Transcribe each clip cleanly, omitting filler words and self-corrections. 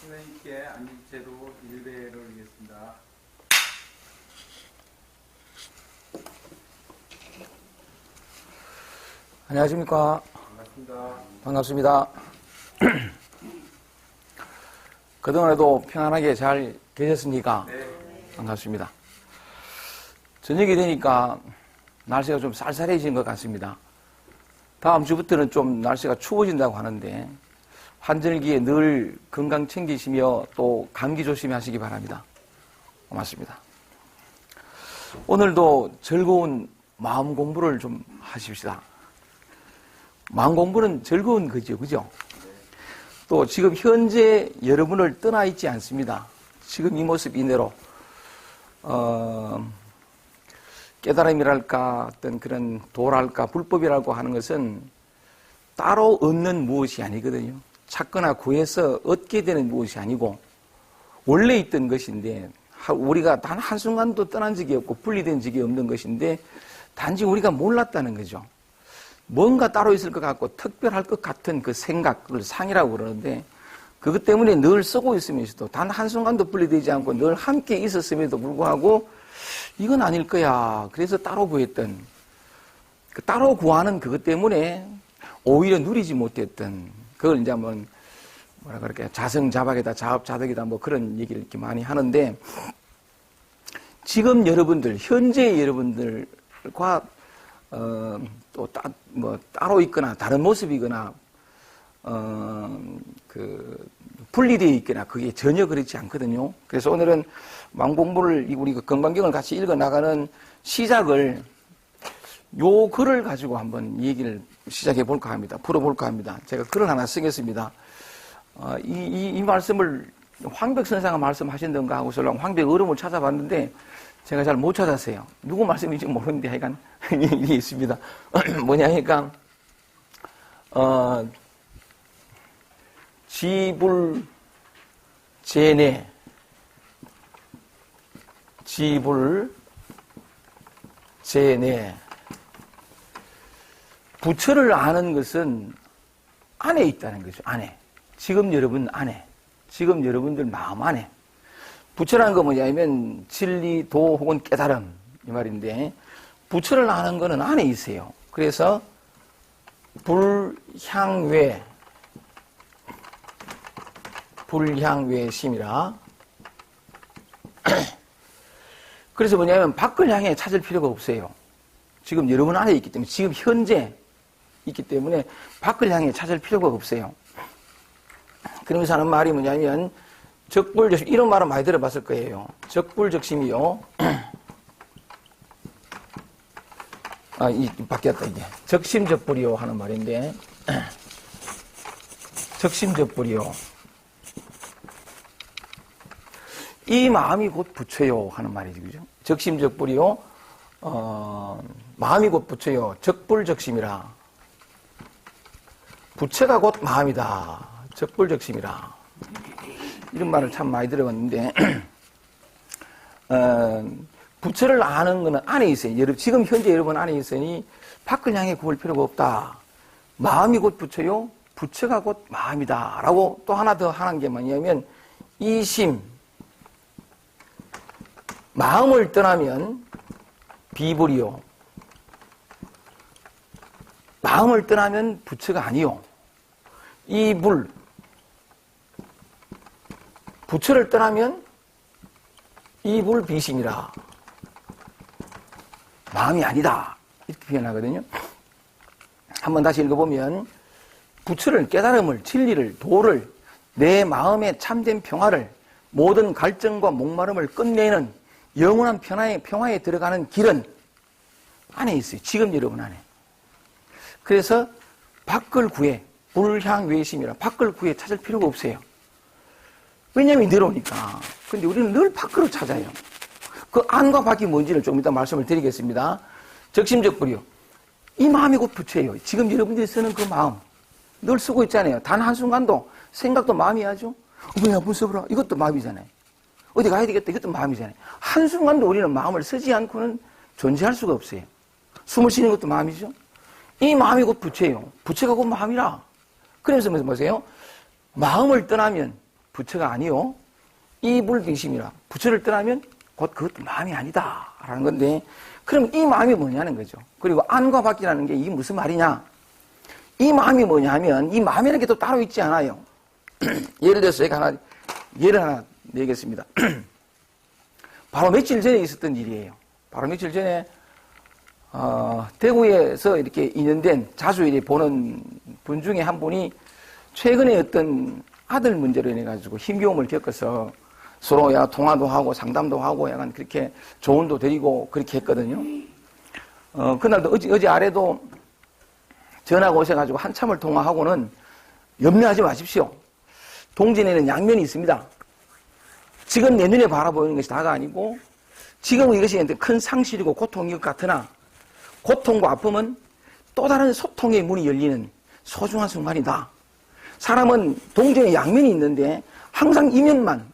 선생님께 안식제로 일배를 드리겠습니다. 안녕하십니까. 반갑습니다. 반갑습니다. 그동안에도 평안하게 잘 계셨습니까? 네. 반갑습니다. 저녁이 되니까 날씨가 좀 쌀쌀해진 것 같습니다. 다음 주부터는 좀 날씨가 추워진다고 하는데 환절기에 늘 건강 챙기시며 또 감기 조심하시기 바랍니다. 고맙습니다. 오늘도 즐거운 마음 공부를 좀 하십시다. 마음 공부는 즐거운 거죠, 그죠? 또 지금 현재 여러분을 떠나 있지 않습니다. 지금 이 모습 이대로 깨달음이랄까 어떤 그런 도랄까 불법이라고 하는 것은 따로 얻는 무엇이 아니거든요. 찾거나 구해서 얻게 되는 무엇이 아니고 원래 있던 것인데 우리가 단 한순간도 떠난 적이 없고 분리된 적이 없는 것인데 단지 우리가 몰랐다는 거죠. 뭔가 따로 있을 것 같고 특별할 것 같은 그 생각, 그걸 상이라고 그러는데 그것 때문에 늘 쓰고 있으면서도 단 한순간도 분리되지 않고 늘 함께 있었음에도 불구하고 이건 아닐 거야. 그래서 따로 구했던 그 따로 구하는 그것 때문에 오히려 누리지 못했던 그걸 이제 한번 뭐라 그럴까요? 자성자박이다, 자업자득이다 뭐 그런 얘기를 이렇게 많이 하는데 지금 여러분들, 현재 여러분들과 또 따로 있거나 다른 모습이거나 분리되어 있거나 그게 전혀 그렇지 않거든요. 그래서 오늘은 마음공부를 우리가 건강경을 같이 읽어 나가는 시작을 요 글을 가지고 한번 얘기를 시작해 볼까 합니다. 풀어볼까 합니다. 제가 글을 하나 쓰겠습니다. 이 말씀을 황백 선생가 말씀하신던가 하고서 황백 어름을 찾아봤는데 제가 잘 못 찾았어요. 누구 말씀인지 모르는데 하여간 이게 있습니다. 뭐냐 하니까 지불제내 부처를 아는 것은 안에 있다는 거죠. 안에. 지금 여러분 안에. 지금 여러분들 마음 안에. 부처라는 거 뭐냐면 진리, 도 혹은 깨달음 이 말인데 부처를 아는 거는 안에 있어요. 그래서 불향외심이라. 그래서 뭐냐면 밖을 향해 찾을 필요가 없어요. 지금 여러분 안에 있기 때문에 지금 현재 있기 때문에 밖을 향해 찾을 필요가 없어요. 그러면서 하는 말이 뭐냐면 적불적심, 이런 말은 많이 들어봤을 거예요. 적불적심이요. 바뀌었다, 이게. 적심적불이요 하는 말인데, 적심적불이요. 이 마음이 곧 부처요 하는 말이죠, 그죠? 적심적불이요. 마음이 곧 부처요. 적불적심이라. 부처가 곧 마음이다. 적불적심이라. 이런 말을 참 많이 들어봤는데 부처를 아는 것은 안에 있어요. 지금 현재 여러분 안에 있으니 밖을 향해 구할 필요가 없다. 마음이 곧 부처요. 부처가 곧 마음이다. 라고 또 하나 더 하는 게 뭐냐면 이심. 마음을 떠나면 비불이요. 마음을 떠나면 부처가 아니요. 이불. 부처를 떠나면 이불 비심이라. 마음이 아니다. 이렇게 표현하거든요. 한번 다시 읽어보면 부처를, 깨달음을, 진리를, 도를, 내 마음의 참된 평화를, 모든 갈증과 목마름을 끝내는 영원한 평화에 들어가는 길은 안에 있어요. 지금 여러분 안에. 그래서 밖을 구해, 불향외심이라. 밖을 구해 찾을 필요가 없어요. 왜냐하면 내려오니까. 근데 우리는 늘 밖으로 찾아요. 그 안과 밖이 뭔지를 좀 이따 말씀을 드리겠습니다. 적심적불이요. 이 마음이 곧 부처예요. 지금 여러분들이 쓰는 그 마음. 늘 쓰고 있잖아요. 단 한순간도 생각도 마음이야죠. 뭐야, 문 써보라. 이것도 마음이잖아요. 어디 가야 되겠다. 이것도 마음이잖아요. 한순간도 우리는 마음을 쓰지 않고는 존재할 수가 없어요. 숨을 쉬는 것도 마음이죠. 이 마음이 곧 부처예요. 부처가 곧 마음이라. 그러면서 뭐세요? 마음을 떠나면 부처가 아니요. 이 물귀심이라 부처를 떠나면 곧 그것도 마음이 아니다 라는 건데, 그럼 이 마음이 뭐냐는 거죠. 그리고 안과 밖이라는 게 이게 무슨 말이냐. 이 마음이 뭐냐 하면 이 마음이라는 게 또 따로 있지 않아요. 예를 들어서 제가 예를 하나 내겠습니다. 바로 며칠 전에 있었던 일이에요. 바로 며칠 전에 대구에서 이렇게 인연된 자주 이렇게 보는 분 중에 한 분이 최근에 어떤 아들 문제로 인해 가지고 힘겨움을 겪어서 서로 야 통화도 하고 상담도 하고 약간 그렇게 조언도 드리고 그렇게 했거든요. 그날도 어제 아래도 전화가 오셔가지고 한참을 통화하고는 염려하지 마십시오. 동전에는 양면이 있습니다. 지금 내 눈에 바라보이는 것이 다가 아니고 지금 이것이 큰 상실이고 고통인 것 같으나 고통과 아픔은 또 다른 소통의 문이 열리는 소중한 순간이다. 사람은 동전에 양면이 있는데 항상 이면만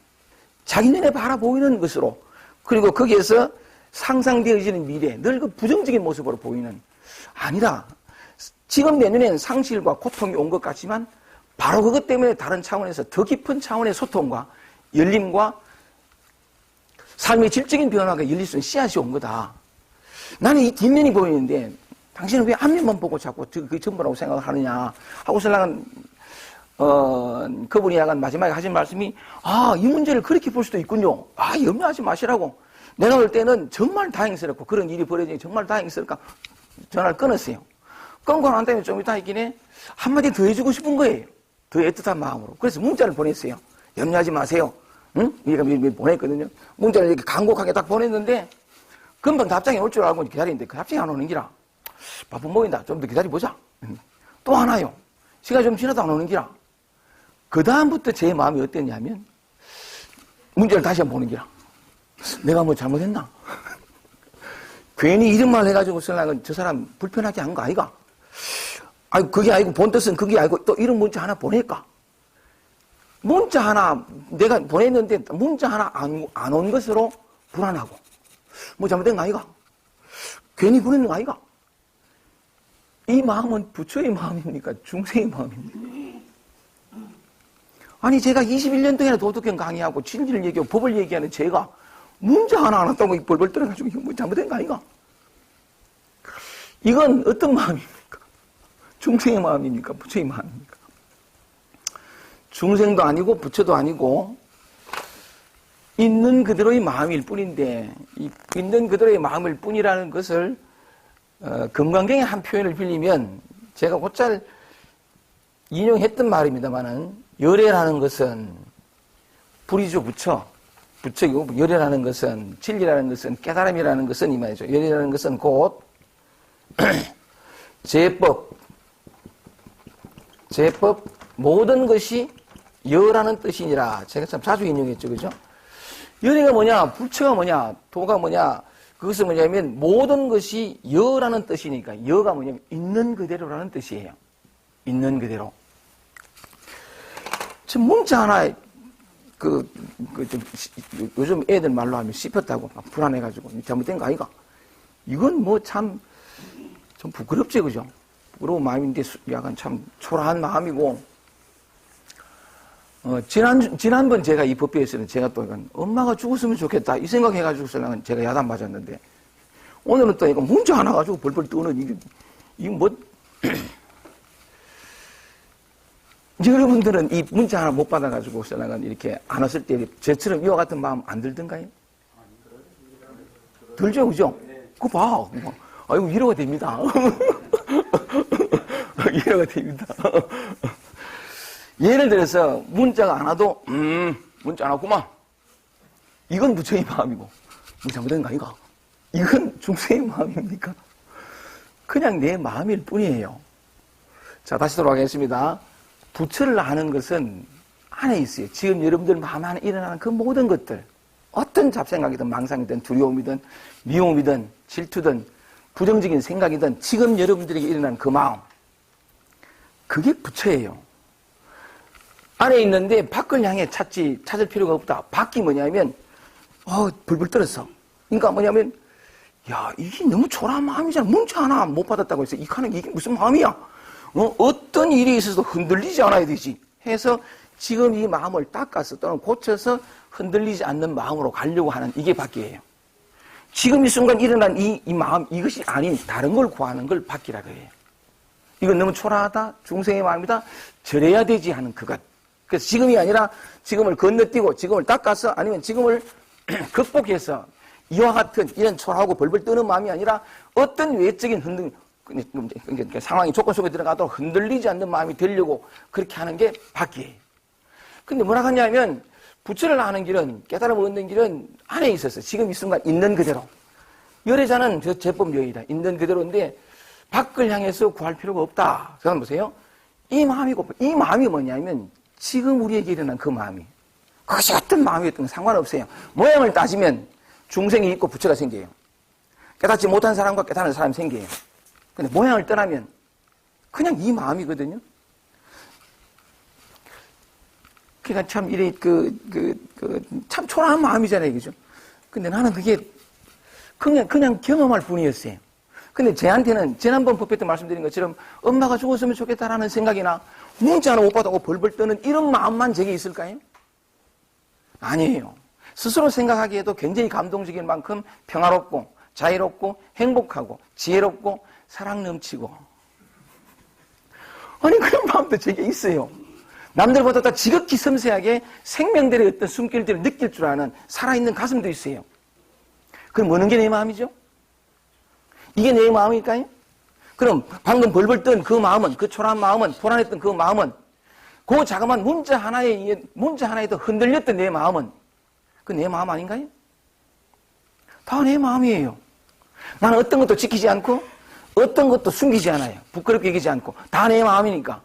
자기 눈에 바라보이는 것으로, 그리고 거기에서 상상되어지는 미래, 늘 그 부정적인 모습으로 보이는, 아니다. 지금 내 눈에는 상실과 고통이 온 것 같지만 바로 그것 때문에 다른 차원에서 더 깊은 차원의 소통과 열림과 삶의 질적인 변화가 열릴 수 있는 씨앗이 온 거다. 나는 이 뒷면이 보이는데 당신은 왜 앞면만 보고 자꾸 그게 전부라고 생각을 하느냐 하고서 나는 그분이 약간 마지막에 하신 말씀이, 이 문제를 그렇게 볼 수도 있군요. 염려하지 마시라고. 내가 볼 때는 정말 다행스럽고 그런 일이 벌어지니 정말 다행스럽까 전화를 끊었어요. 끊고 난 다음에 좀 이따 있긴 한마디 더 해주고 싶은 거예요. 더 애틋한 마음으로. 그래서 문자를 보냈어요. 염려하지 마세요. 응? 얘가 보냈거든요. 문자를 이렇게 간곡하게 딱 보냈는데 금방 답장이 올 줄 알고 기다리는데 그 답장이 안 오는 기라. 바쁜 모인다. 좀 더 기다려보자. 또 하나요. 시간이 좀 지나도 안 오는 기라. 그 다음부터 제 마음이 어땠냐면 문제를 다시 한번 보는 기라. 내가 뭐 잘못했나? 괜히 이런 말 해가지고 쓰려면 저 사람 불편하게 한 거 아이가? 그게 아니고 본 뜻은 그게 아니고 또 이런 문자 하나 보낼까? 문자 하나 내가 보냈는데 문자 하나 안 온 것으로 불안하고 뭐 잘못된 거 아이가? 괜히 보내는 거 아이가? 이 마음은 부처의 마음입니까? 중생의 마음입니까? 아니 제가 21년 동안이나 도덕경 강의하고 진리를 얘기하고 법을 얘기하는 제가 문자 하나 안 왔다고 벌벌 떨어가지고 이거 뭐 잘못된 거 아이가? 이건 어떤 마음입니까? 중생의 마음입니까? 부처의 마음입니까? 중생도 아니고 부처도 아니고 있는 그대로의 마음일 뿐인데 있는 그대로의 마음일 뿐이라는 것을 금강경의 한 표현을 빌리면 제가 곧잘 인용했던 말입니다만은 열애라는 것은 불이죠. 부처이고 열애라는 것은 진리라는 것은 깨달음이라는 것은 이 말이죠. 열애라는 것은 곧 제법 모든 것이 여라는 뜻이니라. 제가 참 자주 인용했죠. 그죠? 열애가 뭐냐, 부처가 뭐냐, 도가 뭐냐, 그것은 뭐냐면 모든 것이 여라는 뜻이니까 여가 뭐냐면 있는 그대로라는 뜻이에요. 있는 그대로. 지금 문자 하나에 요즘 애들 말로 하면 씹혔다고 막 불안해가지고 잘못된 거 아이가? 이건 뭐 참 좀 부끄럽지, 그죠? 부끄러운 마음인데 약간 참 초라한 마음이고, 지난번 제가 이 법회에서는 제가 또 이건 엄마가 죽었으면 좋겠다 이 생각해가지고서는 제가 야단 맞았는데, 오늘은 또 이거 문자 하나 가지고 벌벌 떠는 이게 뭐, 여러분들은 이 문자 하나 못 받아가지고서는 이렇게 안 왔을 때 저처럼 이와 같은 마음 안 들던가요? 들죠, 그죠? 그거 봐. 아이고, 위로가 됩니다. 위로가 됩니다. 예를 들어서 문자가 안 와도 문자 안 왔구만. 이건 부처의 마음이고 뭐 잘못된 거 아닌가? 이건 중생의 마음입니까? 그냥 내 마음일 뿐이에요. 자, 다시 돌아가겠습니다. 부처를 아는 것은 안에 있어요. 지금 여러분들 마음 안에 일어나는 그 모든 것들, 어떤 잡생각이든 망상이든 두려움이든 미움이든 질투든 부정적인 생각이든 지금 여러분들에게 일어나는 그 마음, 그게 부처예요. 안에 있는데 밖을 향해 찾을 필요가 없다. 밖이 뭐냐면 불불 떨었어. 그러니까 뭐냐면 야, 이게 너무 초라한 마음이잖아. 문자 하나 못 받았다고 해서 이게 무슨 마음이야? 어떤 일이 있어도 흔들리지 않아야 되지 해서 지금 이 마음을 닦아서 또는 고쳐서 흔들리지 않는 마음으로 가려고 하는 이게 받기예요. 지금 이 순간 일어난 이 마음, 이것이 아닌 다른 걸 구하는 걸 받기라 그래요. 이건 너무 초라하다, 중생의 마음이다, 절해야 되지 하는 그것. 그래서 지금이 아니라 지금을 건너뛰고 지금을 닦아서 아니면 지금을 극복해서 이와 같은 이런 초라하고 벌벌 떠는 마음이 아니라 어떤 외적인 상황이 조건 속에 들어가도록 흔들리지 않는 마음이 되려고 그렇게 하는 게 받기예요. 근데 뭐라 하냐면 부처를 아는 길은, 깨달음을 얻는 길은 안에 있어서 지금 이 순간 있는 그대로. 열애자는 저 제법여의다. 있는 그대로인데 밖을 향해서 구할 필요가 없다. 저는 보세요. 이 마음이고, 이 마음이 뭐냐면 지금 우리에게 일어난 그 마음이. 그것이 어떤 마음이었든 상관없어요. 모양을 따지면 중생이 있고 부처가 생겨요. 깨닫지 못한 사람과 깨닫는 사람이 생겨요. 근데 모양을 떠나면 그냥 이 마음이거든요. 그러니까 참, 이래, 참 초라한 마음이잖아요. 그죠? 근데 나는 그게 그냥 경험할 뿐이었어요. 근데 쟤한테는, 지난번 법회 때 말씀드린 것처럼 엄마가 죽었으면 좋겠다라는 생각이나 문자 하나 못 받아고 벌벌 떠는 이런 마음만 제게 있을까요? 아니에요. 스스로 생각하기에도 굉장히 감동적인 만큼 평화롭고, 자유롭고, 행복하고, 지혜롭고, 사랑 넘치고. 아니, 그런 마음도 제게 있어요. 남들보다 더 지극히 섬세하게 생명들의 어떤 숨길들을 느낄 줄 아는 살아있는 가슴도 있어요. 그럼 뭐는 게 내 마음이죠? 이게 내 마음일까요? 그럼 방금 벌벌 뜬 그 마음은, 그 초라한 마음은, 불안했던 그 마음은, 그 자그마한 문자 하나에도 흔들렸던 내 마음은 그 내 마음 아닌가요? 다 내 마음이에요. 나는 어떤 것도 지키지 않고 어떤 것도 숨기지 않아요. 부끄럽게 여기지 않고 다 내 마음이니까.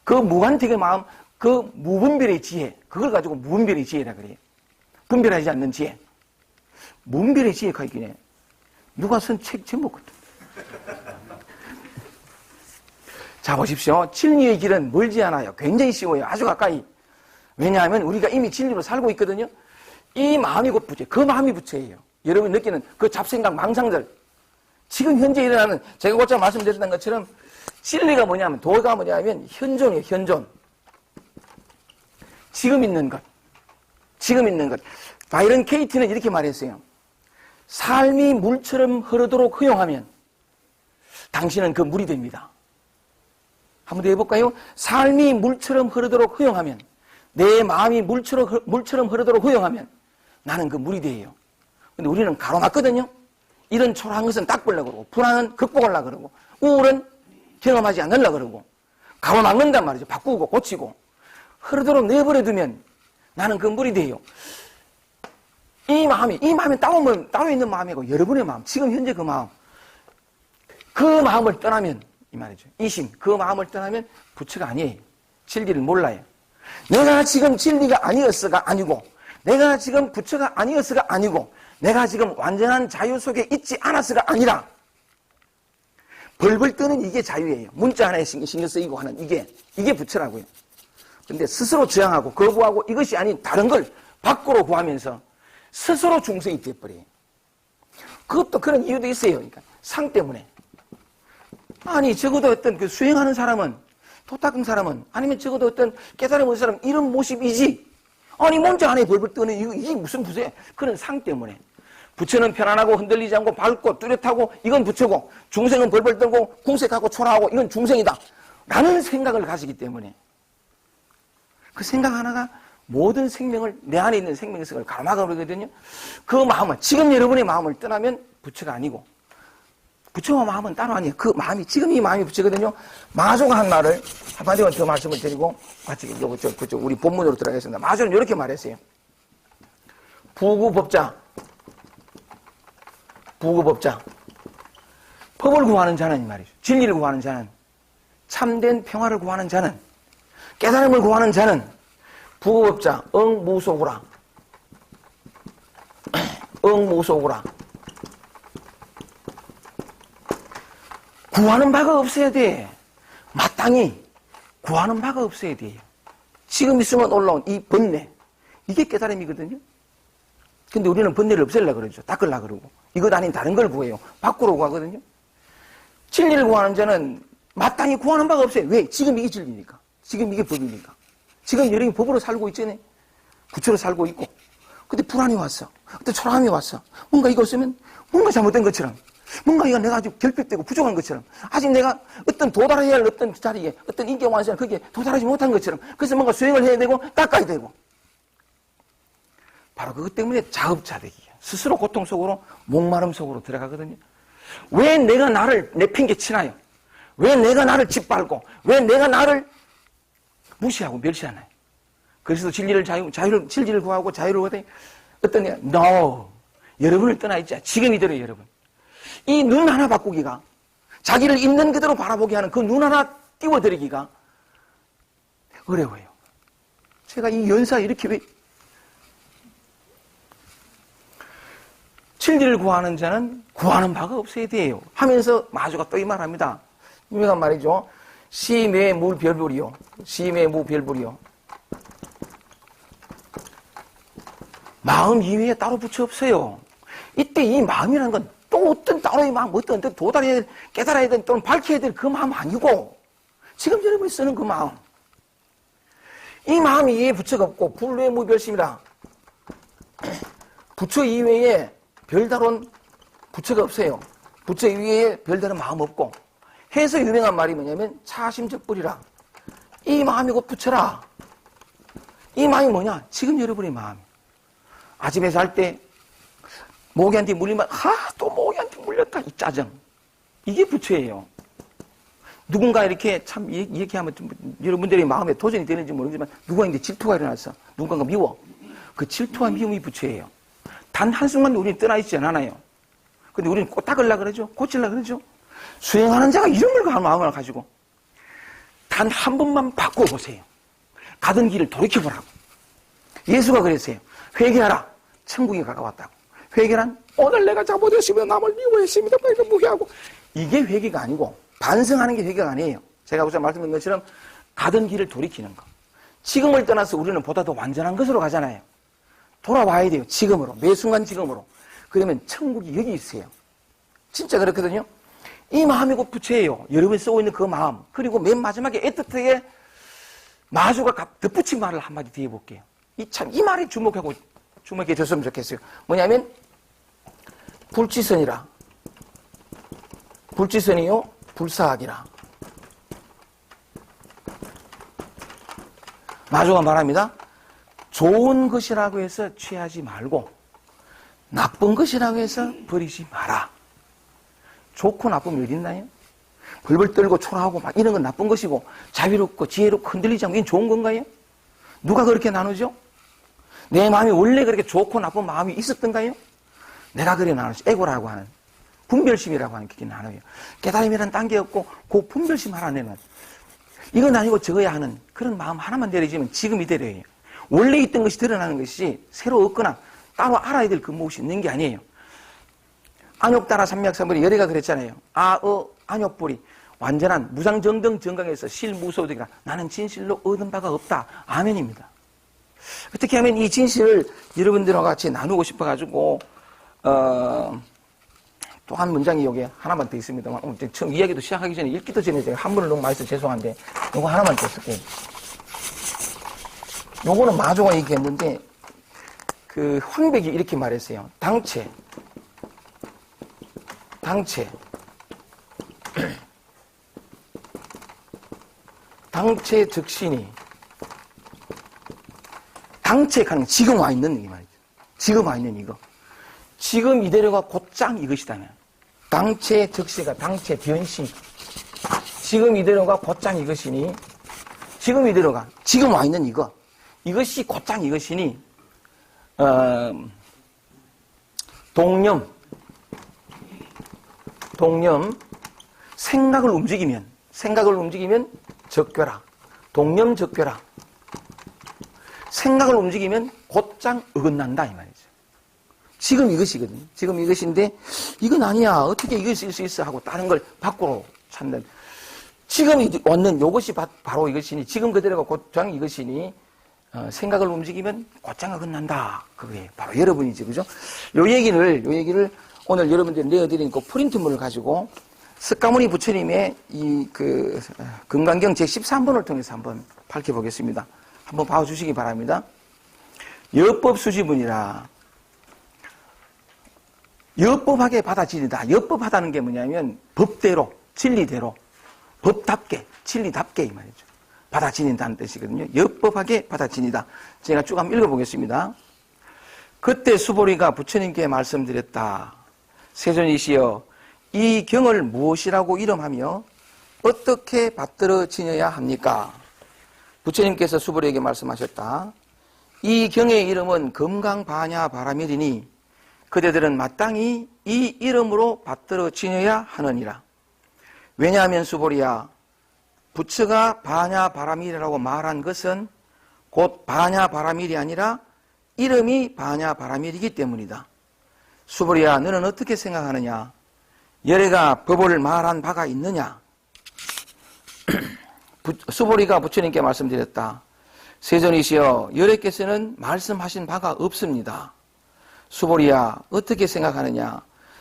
그 무관택의 마음, 그 무분별의 지혜, 그걸 가지고 무분별의 지혜라 그래요. 분별하지 않는 지혜. 무분별의 지혜가 있긴 해. 누가 쓴 책 제목 같은. 자, 보십시오. 진리의 길은 멀지 않아요. 굉장히 쉬워요. 아주 가까이. 왜냐하면 우리가 이미 진리로 살고 있거든요. 이 마음이 곧 부처, 그 마음이 부처예요. 여러분이 느끼는 그 잡생각, 망상들. 지금 현재 일어나는, 제가 곧잘 말씀드렸던 것처럼 진리가 뭐냐면, 도가 뭐냐면 현존이에요, 현존. 지금 있는 것. 지금 있는 것. 바이런 케이티는 이렇게 말했어요. 삶이 물처럼 흐르도록 허용하면 당신은 그 물이 됩니다. 한번 더 해볼까요? 삶이 물처럼 흐르도록 허용하면, 내 마음이 물처럼 흐르도록 허용하면 나는 그 물이 돼요. 근데 우리는 가로막거든요. 이런 초라한 것은 닦으려고 그러고, 불안은 극복하려고 그러고, 우울은 경험하지 않으려고 그러고, 가로막는단 말이죠. 바꾸고 고치고. 흐르도록 내버려두면 나는 그 물이 돼요. 이 마음이 따로 있는 마음이고, 여러분의 마음, 지금 현재 그 마음을 떠나면, 이 말이죠. 이심, 그 마음을 떠나면 부처가 아니에요. 진리를 몰라요. 내가 지금 진리가 아니었어가 아니고, 내가 지금 부처가 아니었어가 아니고, 내가 지금 완전한 자유 속에 있지 않았어가 아니라, 벌벌 떠는 이게 자유예요. 문자 하나에 신경 쓰이고 하는 이게 부처라고요. 근데 스스로 저항하고 거부하고 이것이 아닌 다른 걸 밖으로 구하면서 스스로 중생이 되어버려요. 그것도 그런 이유도 있어요. 그러니까 상 때문에. 아니, 적어도 어떤 그 수행하는 사람은, 도 닦은 사람은, 아니면 적어도 어떤 깨달음 얻은 사람은 이런 모습이지. 아니, 문자 안에 벌벌 떠는 이게 무슨 부처야? 그런 상 때문에. 부처는 편안하고 흔들리지 않고 밝고 뚜렷하고 이건 부처고, 중생은 벌벌 떨고 궁색하고 초라하고 이건 중생이다 라는 생각을 가지기 때문에 그 생각 하나가 모든 생명을, 내 안에 있는 생명성을 가로막아 버리거든요. 그 마음은, 지금 여러분의 마음을 떠나면 부처가 아니고, 부처와 마음은 따로 아니에요. 그 마음이, 지금 이 마음이 부처거든요. 마조가 한 말을 한마디만 더 말씀을 드리고 같이 우리 본문으로 들어가겠습니다. 마조는 이렇게 말했어요. 부구법자. 법을 구하는 자는, 이 말이죠. 진리를 구하는 자는, 참된 평화를 구하는 자는, 깨달음을 구하는 자는 부구법자, 응무소구라. 응무소구라. 구하는 바가 없어야 돼. 마땅히 구하는 바가 없어야 돼요. 지금 있으면 올라온 이 번뇌, 이게 깨달음이거든요. 근데 우리는 번뇌를 없애려고 그러죠. 닦으려고 그러고. 이것 아닌 다른 걸 구해요. 밖으로 구하거든요. 진리를 구하는 자는 마땅히 구하는 바가 없어요. 왜? 지금 이게 진리니까. 지금 이게 법이니까. 지금 여러분이 법으로 살고 있잖아요. 부처로 살고 있고. 근데 불안이 왔어. 어떤 초라함이 왔어. 뭔가 이거 없으면 뭔가 잘못된 것처럼. 뭔가 이거 내가 아직 결핍되고 부족한 것처럼. 아직 내가 어떤 도달해야 할 어떤 자리에, 어떤 인격 완성, 거기에 도달하지 못한 것처럼. 그래서 뭔가 수행을 해야 되고, 닦아야 되고. 바로 그것 때문에 자업자득이야. 스스로 고통 속으로, 목마름 속으로 들어가거든요. 왜 내가 나를 내팽개 치나요? 왜 내가 나를 짓밟고, 왜 내가 나를 무시하고 멸시하나요? 그래서 진리를 구하고 자유를 구하더니 어떤 애, no. 여러분을 떠나 있자. 지금 이대로요, 여러분. 이 눈 하나 바꾸기가, 자기를 있는 그대로 바라보게 하는 그 눈 하나 띄워드리기가 어려워요. 제가 이 연사 이렇게 왜, 진리를 구하는 자는 구하는 바가 없어야 돼요. 하면서 마주가 또 이 말합니다. 유명한 말이죠. 시매무별불이요. 시매무별불이요. 마음 이외에 따로 부처 없어요. 이때 이 마음이라는 건 또 어떤 따로의 마음, 어떤 도달해야 될, 깨달아야 될, 또는 밝혀야 될 그 마음 아니고, 지금 여러분이 쓰는 그 마음. 이 마음 이외에 부처가 없고, 불외 무별심이라. 부처 이외에 별다른 부처가 없어요. 부처 이외에 별다른 마음 없고, 해서 유명한 말이 뭐냐면, 차심적불이라. 이 마음이 곧 부처라. 이 마음이 뭐냐? 지금 여러분의 마음. 아침에 잘 때, 모기한테 물리면, 또 모기한테 물렸다. 이 짜증. 이게 부처예요. 누군가 이렇게 참, 이렇게 하면 좀 여러분들의 마음에 도전이 되는지 모르지만, 누가 이제 질투가 일어났어. 누군가가 미워. 그 질투와 미움이 부처예요. 단 한순간 우리는 떠나 있지 않아요. 근데 우리는 꼭 닦으려고 그러죠. 고치려고 그러죠. 수행하는 자가 이런 걸 마음을 가지고, 단 한 번만 바꿔보세요. 가던 길을 돌이켜보라고. 예수가 그랬어요. 회개하라. 천국이 가까웠다고. 회개란 오늘 내가 잘못했으면 남을 미워했습니다. 이렇게 무시하고. 이게 회개가 아니고 반성하는 게 회개가 아니에요. 제가 우선 말씀드린 것처럼 가던 길을 돌이키는 거. 지금을 떠나서 우리는 보다 더 완전한 것으로 가잖아요. 돌아와야 돼요. 지금으로. 매 순간 지금으로. 그러면 천국이 여기 있어요. 진짜 그렇거든요. 이 마음이 곧 부처예요. 여러분이 쓰고 있는 그 마음. 그리고 맨 마지막에 애틋하게 마주가 덧붙인 말을 한마디 뒤에 볼게요. 이 말에 주목해 줬으면 좋겠어요. 뭐냐면, 불지선이라. 불지선이요, 불사학이라. 마주가 말합니다. 좋은 것이라고 해서 취하지 말고, 나쁜 것이라고 해서 버리지 마라. 좋고 나쁨이 어디 있나요? 벌벌 떨고 초라하고 막 이런 건 나쁜 것이고, 자비롭고 지혜롭고 흔들리지 않고 이건 좋은 건가요? 누가 그렇게 나누죠? 내 마음이 원래 그렇게 좋고 나쁜 마음이 있었던가요? 내가 그래 나누죠. 에고라고 하는, 분별심이라고 하는 게 나눠요. 깨달음이라는 단계 없고, 그 분별심 하나내는, 이건 아니고 저거야 하는 그런 마음 하나만 내려지면 지금 이대로예요. 원래 있던 것이 드러나는 것이 새로 없거나 따로 알아야 될 그 무엇이 있는 게 아니에요. 안욕따라 삼맥삼불이 열애가 그랬잖아요. 안욕불이 완전한 무상정등 정강에서 실무소득이라. 나는 진실로 얻은 바가 없다. 아멘입니다. 어떻게 하면 이 진실을 여러분들과 같이 나누고 싶어가지고 또 한 문장이 여기 하나만 더 있습니다만 오늘 처음 이야기도 시작하기 전에 읽기도 전에 제가 한문을 너무 많이 써서 죄송한데 요거 하나만 더 쓸게요. 요거는 마조가 얘기했는데 그 황백이 이렇게 말했어요. 당체 즉신이 당체하는 지금 와 있는 이 말이죠. 지금 와 있는 이거. 지금 이대로가 곧장 이것이다. 당체 즉시가 당체 변시. 지금 이대로가 곧장 이것이니 지금 이대로가 지금 와 있는 이거. 이것이 곧장 이것이니 동념 생각을 움직이면 적교라. 동념 적교라. 생각을 움직이면 곧장 어긋난다 이 말이죠. 지금 이것이거든요. 지금 이것인데 이건 아니야. 어떻게 이것일 수 있어 하고 다른 걸 밖으로 찾는. 지금 왔는 이것이 바로 이것이니 지금 그대로가 곧장 이것이니 생각을 움직이면 곧장 어긋난다. 그게 바로 여러분이지, 그죠? 요 얘기를 오늘 여러분들이 내어드린 그 프린트물을 가지고 석가모니 부처님의 이 건강경 제13번을 통해서 한번 밝혀보겠습니다. 한번 봐주시기 바랍니다. 여법 수지분이라 여법하게 받아들이다. 여법하다는 게 뭐냐면 법대로, 진리대로, 법답게, 진리답게 이 말이죠. 받아들인다는 뜻이거든요. 여법하게 받아들이다. 제가 쭉 한번 읽어보겠습니다. 그때 수보리가 부처님께 말씀드렸다. 세존이시여, 이 경을 무엇이라고 이름하며 어떻게 받들어 지녀야 합니까? 부처님께서 수보리에게 말씀하셨다. 이 경의 이름은 금강반야 바라밀이니 그대들은 마땅히 이 이름으로 받들어 지녀야 하느니라. 왜냐하면 수보리야, 부처가 반야 바라밀이라고 말한 것은 곧 반야 바라밀이 아니라 이름이 반야 바라밀이기 때문이다. 수보리야, 너는 어떻게 생각하느냐? 열애가 법을 말한 바가 있느냐? 수보리가 부처님께 말씀드렸다. 세존이시여, 열애께서는 말씀하신 바가 없습니다. 수보리야, 어떻게 생각하느냐?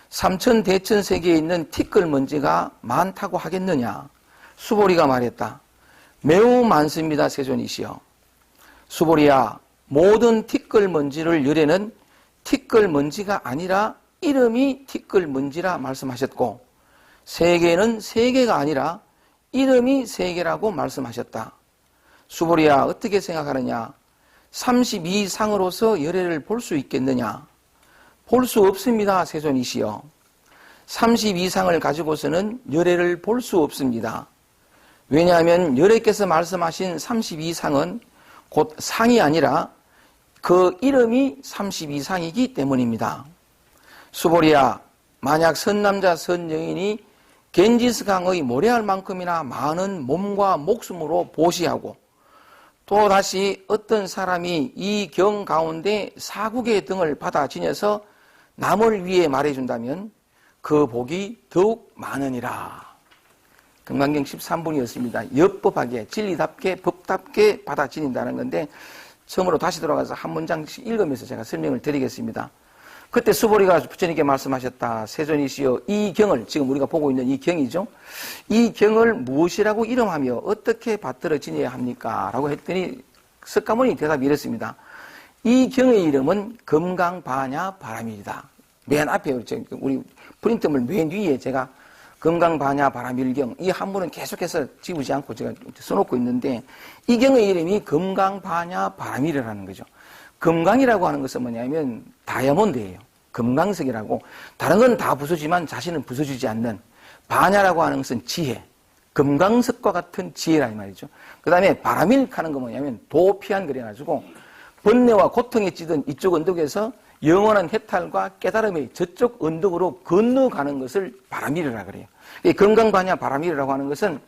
삼천대천세계에 있는 티끌 먼지가 많다고 하겠느냐? 수보리가 말했다. 매우 많습니다, 세존이시여. 수보리야, 모든 티끌 먼지를 열애는 티끌 먼지가 아니라 이름이 티끌 먼지라 말씀하셨고, 세계는 세계가 아니라 이름이 세계라고 말씀하셨다. 수보리야, 어떻게 생각하느냐? 32상으로서 열애를 볼 수 있겠느냐? 볼 수 없습니다, 세존이시여. 32상을 가지고서는 열애를 볼 수 없습니다. 왜냐하면 열애께서 말씀하신 32상은 곧 상이 아니라 그 이름이 32상이기 때문입니다. 수보리야, 만약 선남자 선여인이 겐지스강의 모래알만큼이나 많은 몸과 목숨으로 보시하고 또다시 어떤 사람이 이 경 가운데 사국의 등을 받아 지녀서 남을 위해 말해준다면 그 복이 더욱 많으니라. 금강경 13분이었습니다. 엽법하게, 진리답게, 법답게 받아 지닌다는 건데 처음으로 다시 돌아가서 한 문장씩 읽으면서 제가 설명을 드리겠습니다. 그때 수보리가 부처님께 말씀하셨다. 세존이시여, 이 경을, 지금 우리가 보고 있는 이 경이죠. 이 경을 무엇이라고 이름하며 어떻게 받들어 지내야 합니까? 라고 했더니 석가모니 대답이 이랬습니다. 이 경의 이름은 금강반야 바라밀이다. 맨 앞에 우리 프린트물 맨 위에 제가 금강반야 바라밀경, 이 한문은 계속해서 지우지 않고 제가 써놓고 있는데 이 경의 이름이 금강반야 바라밀이라는 거죠. 금강이라고 하는 것은 뭐냐면 다이아몬드예요. 금강석이라고. 다른 건 다 부수지만 자신은 부수지지 않는, 반야라고 하는 것은 지혜, 금강석과 같은 지혜라 이 말이죠. 그 다음에 바라밀 하는 건 뭐냐면 도피한 그래가지고 번뇌와 고통에 찌든 이쪽 언덕에서 영원한 해탈과 깨달음의 저쪽 언덕으로 건너가는 것을 바라밀이라 그래요. 금강반야 바라밀이라고 하는 것은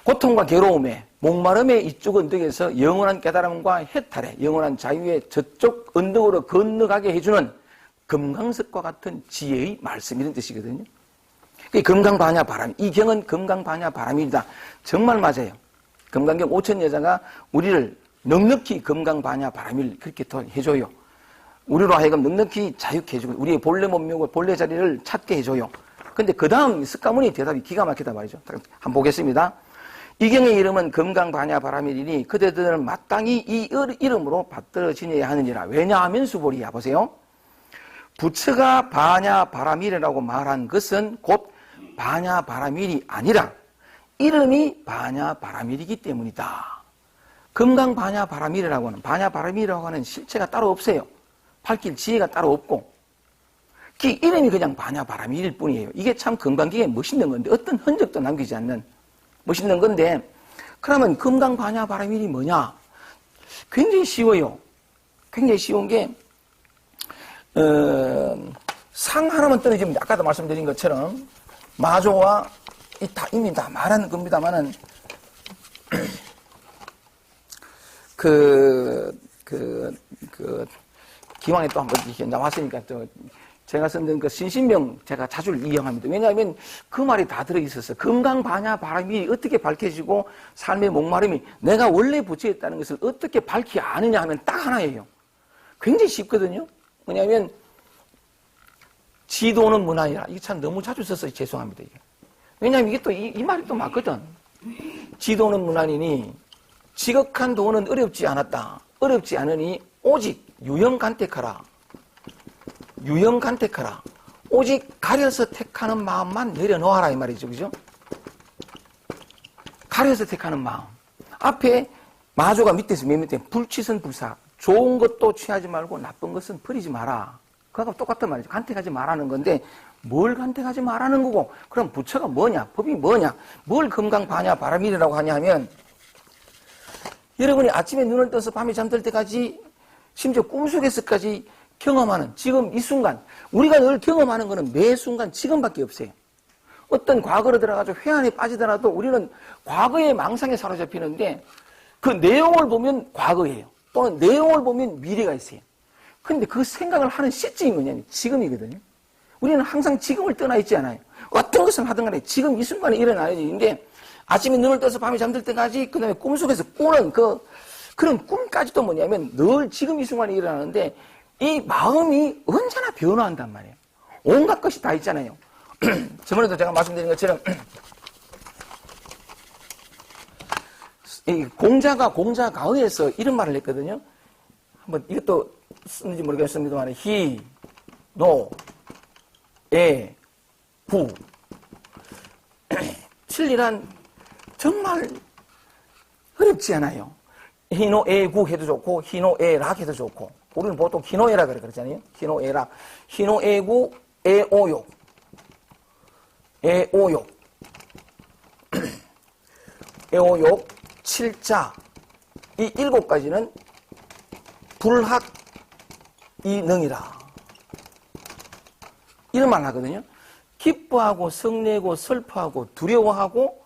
고통과 괴로움에 목마름의 이쪽 언덕에서 영원한 깨달음과 해탈에 영원한 자유의 저쪽 언덕으로 건너가게 해주는 금강석과 같은 지혜의 말씀, 이런 뜻이거든요. 금강반야 바라밀, 이 경은 금강반야 바라밀이다. 정말 맞아요. 금강경 5천 여자가 우리를 넉넉히 금강반야 바라밀 그렇게 더 해줘요. 우리로 하여금 넉넉히 자유케 해주고 우리의 본래 몸명과 본래 자리를 찾게 해줘요. 근데 그 다음 석가모니 대답이 기가 막히다 말이죠. 한번 보겠습니다. 이 경의 이름은 금강반야 바라밀이니 그대들은 마땅히 이 이름으로 받들어 지내야 하느니라. 왜냐하면 수보리야, 보세요. 부처가 반야 바라밀이라고 말한 것은 곧 반야 바라밀이 아니라 이름이 반야 바라밀이기 때문이다. 금강반야 바라밀이라고 하는, 반야 바라밀이라고 하는 실체가 따로 없어요. 밝힐 지혜가 따로 없고 그 이름이 그냥 반야 바라밀일 뿐이에요. 이게 참 금강경에 멋있는 건데 어떤 흔적도 남기지 않는 멋있는 건데, 그러면 금강반야 바라밀이 뭐냐? 굉장히 쉬워요. 굉장히 쉬운 게 상 하나만 떨어지면 아까도 말씀드린 것처럼 마조와 이미 다 말하는 겁니다만은 기왕에 또 한번 이렇게 나왔으니까 또 제가 쓴 그 신신명 제가 자주 이용합니다. 왜냐하면 그 말이 다 들어있어서 금강반야 바라밀이 어떻게 밝혀지고 삶의 목마름이 내가 원래 부처였다는 것을 어떻게 밝히 아느냐 하면 딱 하나예요. 굉장히 쉽거든요. 뭐냐면 지도는 문안이라. 이게 참 너무 자주 써서 죄송합니다. 이게. 왜냐하면 이게 또 이 말이 또 맞거든. 지도는 문안이니 지극한 도는 어렵지 않았다. 어렵지 않으니 오직 유형간택하라. 유형간택하라. 오직 가려서 택하는 마음만 내려놓아라 이 말이죠. 그죠? 가려서 택하는 마음. 앞에 마조가 밑에서 맨 밑에 불취선 불사. 좋은 것도 취하지 말고 나쁜 것은 버리지 마라. 그거하고 똑같단 말이죠. 간택하지 말라는 건데 뭘 간택하지 말라는 거고 그럼 부처가 뭐냐? 법이 뭐냐? 뭘 금강바냐 바람이라고 하냐 하면 여러분이 아침에 눈을 떠서 밤에 잠들 때까지 심지어 꿈속에서까지 경험하는 지금 이 순간 우리가 늘 경험하는 것은 매 순간 지금밖에 없어요. 어떤 과거로 들어가서 회한에 빠지더라도 우리는 과거의 망상에 사로잡히는데 그 내용을 보면 과거예요. 또는 내용을 보면 미래가 있어요. 근데 그 생각을 하는 시점이 뭐냐면 지금이거든요. 우리는 항상 지금을 떠나 있지 않아요. 어떤 것을 하든 간에 지금 이 순간에 일어나야 되는데 아침에 눈을 떠서 밤에 잠들 때까지 그 다음에 꿈속에서 꾸는 그런 꿈까지도 뭐냐면 늘 지금 이 순간에 일어나는데 이 마음이 언제나 변화한단 말이에요. 온갖 것이 다 있잖아요. 저번에도 제가 말씀드린 것처럼 공자가의에서 이런 말을 했거든요. 한번 이것도 쓰는지 모르겠습니다만 희, 노, 에, 부 진리란 정말 어렵지 않아요. 희노애구 해도 좋고 희노애락 해도 좋고 우리는 보통 희노애라 그러잖아요. 희노애락, 희노애구, 애오욕, 애오욕, 애오욕, 칠자 이 7가지는 불학 이능이라 이런 말 하거든요. 기뻐하고 성내고 슬퍼하고 두려워하고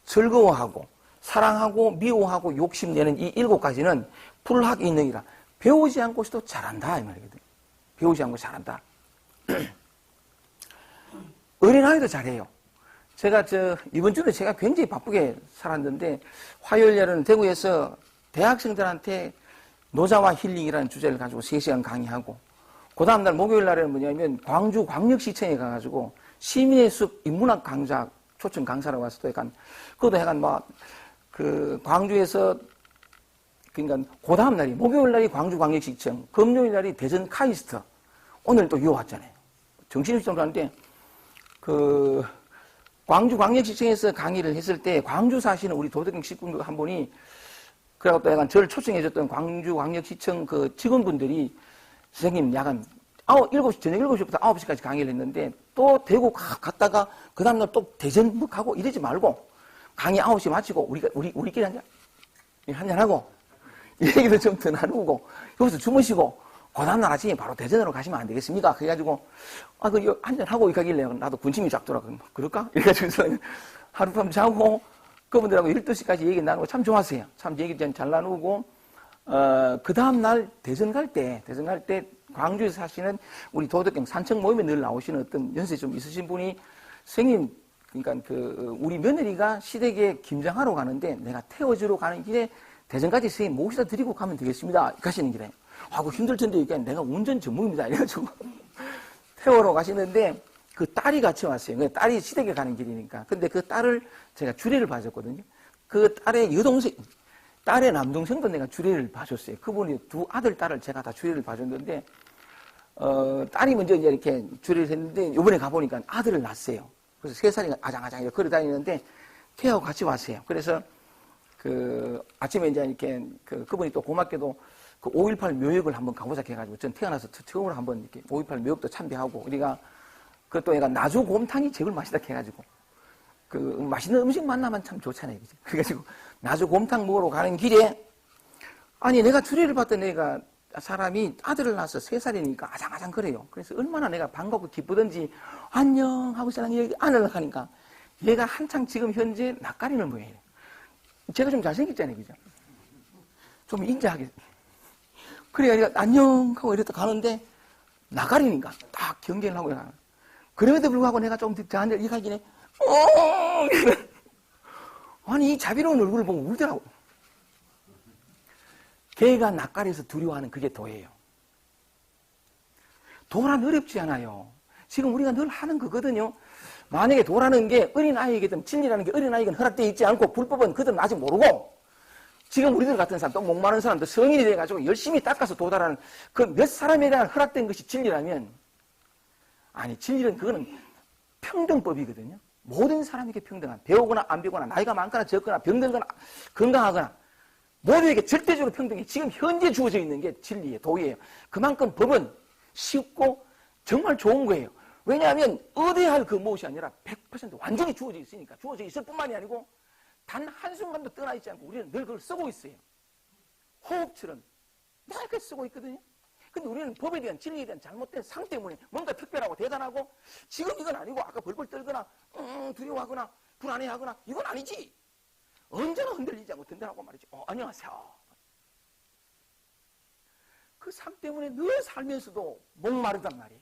즐거워하고 사랑하고 미워하고 욕심내는 이 7가지는 불학이능이라 배우지 않고서도 잘한다 이 말이거든요. 배우지 않고 잘한다. 어린아이도 잘해요. 제가 이번 주에 제가 굉장히 바쁘게 살았는데 화요일날은 대구에서 대학생들한테 노자와 힐링이라는 주제를 가지고 3시간 강의하고 그 다음날 목요일 날에는 뭐냐면 광주 광역시청에 가가지고 시민의 숲 인문학 강좌 초청 강사라고 와서 또 약간 그것도 약간 광주에서 그러니까 그 다음날이 목요일 날이 광주 광역시청 금요일 날이 대전 카이스트 오늘 또 이어 왔잖아요. 정신입성으로 하는데 광주 광역시청에서 강의를 했을 때 광주 사시는 우리 도덕경 식구 한 분이 그래갖고 또 약간 저를 초청해줬던 광주 광역시청 그 직원분들이 선생님 약간 저녁 7시부터 9시까지 강의를 했는데 또 대구 갔다가 그 다음날 또 대전 가고 이러지 말고 강의 9시 마치고 우리끼리 한잔하고 얘기도 좀 더 나누고 여기서 주무시고 그 다음날 아침에 바로 대전으로 가시면 안 되겠습니까? 그래가지고 한잔하고 가길래 나도 군침이 쫙 돌아. 그럴까? 이래가지고 하룻밤 자고 그분들하고 12시까지 얘기 나누고 참 좋았어요. 참 얘기 잘 나누고 그 다음날 대전 갈 때 광주에서 사시는 우리 도덕경 산청 모임에 늘 나오시는 어떤 연세 좀 있으신 분이 선생님 그러니까 우리 며느리가 시댁에 김장하러 가는데 내가 태워주러 가는 길에 대전까지 선생님 모시다 드리고 가면 되겠습니다. 가시는 길에. 하고 힘들 텐데 이게 내가 운전 전문입니다. 이래가지고 태우러 가시는데 그 딸이 같이 왔어요. 딸이 시댁에 가는 길이니까. 근데 그 딸을 제가 주례를 봐줬거든요. 그 딸의 딸의 남동생도 내가 주례를 봐줬어요. 그분이 2 아들, 딸을 제가 다 주례를 봐줬는데, 딸이 먼저 이제 이렇게 주례를 했는데, 요번에 가보니까 아들을 낳았어요. 그래서 3살이 아장아장 이렇게 걸어 다니는데, 걔하고 같이 왔어요. 그래서 아침에 이제 이렇게 그분이 또 고맙게도 5.18 묘역을 한번 가보자 해가지고, 전 태어나서 처음으로 한번 이렇게 5.18 묘역도 참배하고, 우리가 그것도 얘가 나주곰탕이 제일 맛있다 해가지고, 맛있는 음식 만나면 참 좋잖아요. 그죠? 그래가지고, 나주곰탕 먹으러 가는 길에, 아니, 내가 주례를 봤던 애가, 사람이 아들을 낳아서 3살이니까 아장아장 그래요. 그래서 얼마나 내가 반갑고 기쁘던지, 안녕! 하고 사람 여기 안으려고 하니까, 얘가 한창 지금 현재 낯가리는 모양이에요. 제가 좀 잘생겼잖아요. 그죠? 좀 인자하게. 그래, 안녕! 하고 이랬다 가는데, 낯가리니까 딱 경계를 하고 가는. 그럼에도 불구하고 내가 좀 저한테 이 가기네, 아니, 이 자비로운 얼굴을 보고 울더라고. 걔가 낯가려서 두려워하는 그게 도예요. 도란 어렵지 않아요. 지금 우리가 늘 하는 거거든요. 만약에 도라는 게 어린아이에게든 진리라는 게 어린아이에게는 허락되어 있지 않고 불법은 그들은 아직 모르고 지금 우리들 같은 사람, 또 목마른 사람도 성인이 돼가지고 열심히 닦아서 도달하는 그 몇 사람에 대한 허락된 것이 진리라면, 아니, 진리는 그거는 평등법이거든요. 모든 사람에게 평등한, 배우거나 안 배우거나, 나이가 많거나 적거나, 병들거나, 건강하거나, 모두에게 절대적으로 평등해. 지금 현재 주어져 있는 게 진리예요, 도의예요. 그만큼 법은 쉽고 정말 좋은 거예요. 왜냐하면 의대할 그 무엇이 아니라 100% 완전히 주어져 있으니까. 주어져 있을 뿐만이 아니고 단 한순간도 떠나 있지 않고 우리는 늘 그걸 쓰고 있어요. 호흡처럼 늘 쓰고 있거든요. 근데 우리는 법에 대한, 진리에 대한 잘못된 상 때문에 뭔가 특별하고 대단하고, 지금 이건 아니고 아까 벌벌 떨거나 두려워하거나 불안해하거나 이건 아니지. 언제나 흔들리지 않고 든든하고 말이지. 안녕하세요. 그 삶 때문에 늘 살면서도 목마르단 말이에요.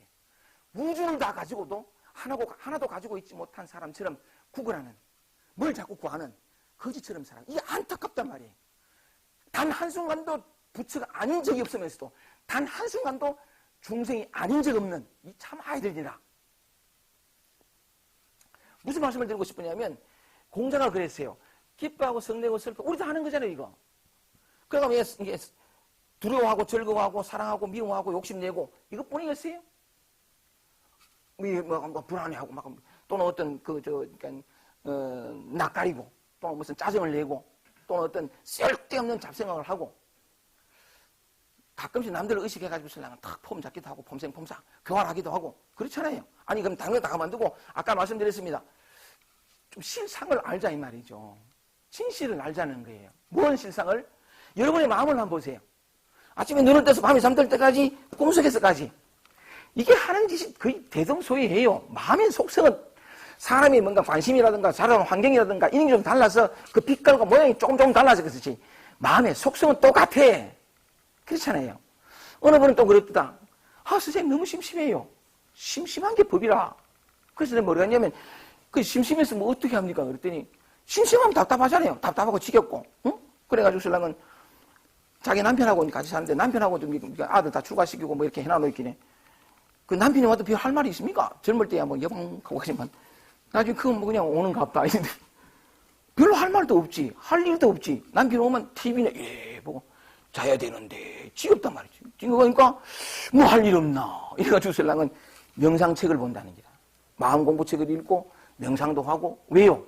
우주를 다 가지고도 하나도 가지고 있지 못한 사람처럼 구걸하는, 뭘 자꾸 구하는 거지처럼 살아. 이게 안타깝단 말이에요. 단 한순간도 부처가 아닌 적이 없으면서도 단 한순간도 중생이 아닌 적 없는 이 참 아이들이라. 무슨 말씀을 드리고 싶으냐면, 공자가 그랬어요. 기뻐하고 성내고 슬퍼, 우리도 하는 거잖아요, 이거. 그러니까 이게 두려워하고 즐거워하고 사랑하고 미워하고 욕심내고 이것뿐이겠어요? 뭐 불안해하고 막, 또는 어떤 그러니까 낯가리고, 또는 무슨 짜증을 내고, 또는 어떤 쓸데없는 잡생각을 하고, 가끔씩 남들을 의식해가지고 신랑은 탁 폼 잡기도 하고 폼생폼사 교환하기도 하고 그렇잖아요. 아니 그럼 당연히 다 가만두고, 아까 말씀드렸습니다. 좀 실상을 알자 이 말이죠. 진실을 알자는 거예요. 무슨 실상을? 여러분의 마음을 한번 보세요. 아침에 눈을 떠서 밤에 잠들 때까지, 꿈속에서까지 이게 하는 짓이 거의 대동소이해요. 마음의 속성은 사람이 뭔가 관심이라든가 자라는 환경이라든가 이런 게 좀 달라서 그 빛깔과 모양이 조금 달라서 그렇지, 마음의 속성은 똑같아. 그렇잖아요. 어느 분은 또 그랬다. 선생님 너무 심심해요. 심심한 게 법이라. 그래서 내가 뭐라 했냐면, 그 심심해서 뭐 어떻게 합니까? 그랬더니, 심심하면 답답하잖아요. 답답하고 지겹고. 응? 그래가지고 신랑은 자기 남편하고 같이 사는데, 남편하고 좀 아들 다 출가시키고 뭐 이렇게 해놔놓긴 해. 그 남편이 와도 별 할 말이 있습니까? 젊을 때야 뭐 여방하고 하지만, 나중에 그건 뭐 그냥 오는 갑다. 별로 할 말도 없지. 할 일도 없지. 남편 오면 TV는 보고 자야 되는데 지겹단 말이지. 지겨우니까 뭐 할 일 없나. 이래가지고 신랑은 명상책을 본다는 거다. 마음 공부책을 읽고 명상도 하고. 왜요?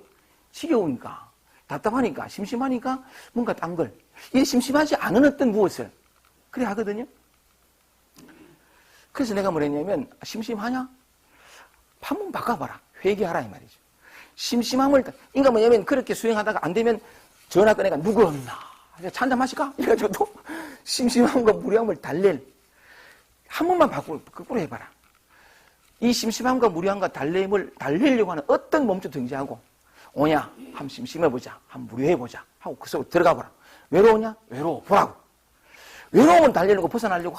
지겨우니까, 답답하니까, 심심하니까 뭔가 딴 걸. 이게 심심하지 않은 어떤 무엇을 그래 하거든요. 그래서 내가 뭐랬냐면, 심심하냐? 한번 바꿔봐라. 회개하라 이 말이죠. 심심함을, 그러니까 뭐냐면 그렇게 수행하다가 안 되면 전화 꺼내가 누구 없나? 차 한잔 마실까? 이래가지고 또 심심함과 무료함을 달랠, 한 번만 거꾸로 해봐라. 이 심심함과 무료함과 달래려고 하는 어떤 몸도 등장하고, 오냐? 한번 심심해보자. 한번 무료해보자. 하고 그 속으로 들어가보라. 외로우냐? 외로워 보라고. 외로움은 달래려고 벗어나려고,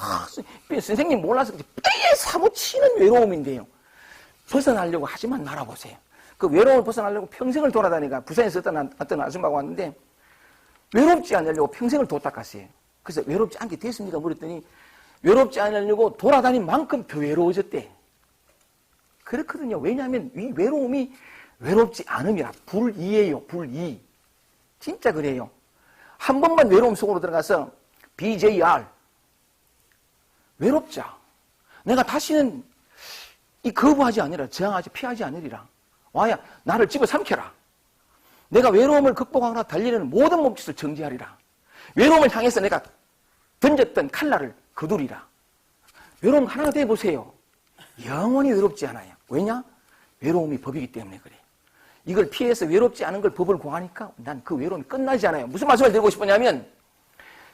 선생님 몰라서 뼈에 사무치는 외로움인데요. 벗어나려고 하지만 말아보세요. 그 외로움을 벗어나려고 평생을 돌아다니까, 부산에서 어떤 아줌마가 왔는데, 외롭지 않으려고 평생을 도닦았어요. 그래서 외롭지 않게 됐습니까? 물었더니, 외롭지 않으려고 돌아다닌 만큼 더 외로워졌대. 그렇거든요. 왜냐하면 이 외로움이 외롭지 않음이라. 불이에요. 불이. 진짜 그래요. 한 번만 외로움 속으로 들어가서 BJR, 외롭자. 내가 다시는 이 거부하지 아니라, 저항하지, 피하지 않으리라. 와야 나를 집어삼켜라. 내가 외로움을 극복하거나 달리려는 모든 몸짓을 정지하리라. 외로움을 향해서 내가 던졌던 칼날을 거두리라. 외로움 하나가 돼보세요. 영원히 외롭지 않아요. 왜냐? 외로움이 법이기 때문에 그래. 이걸 피해서 외롭지 않은 걸 법을 구하니까 난 그 외로움이 끝나지 않아요. 무슨 말씀을 드리고 싶으냐면,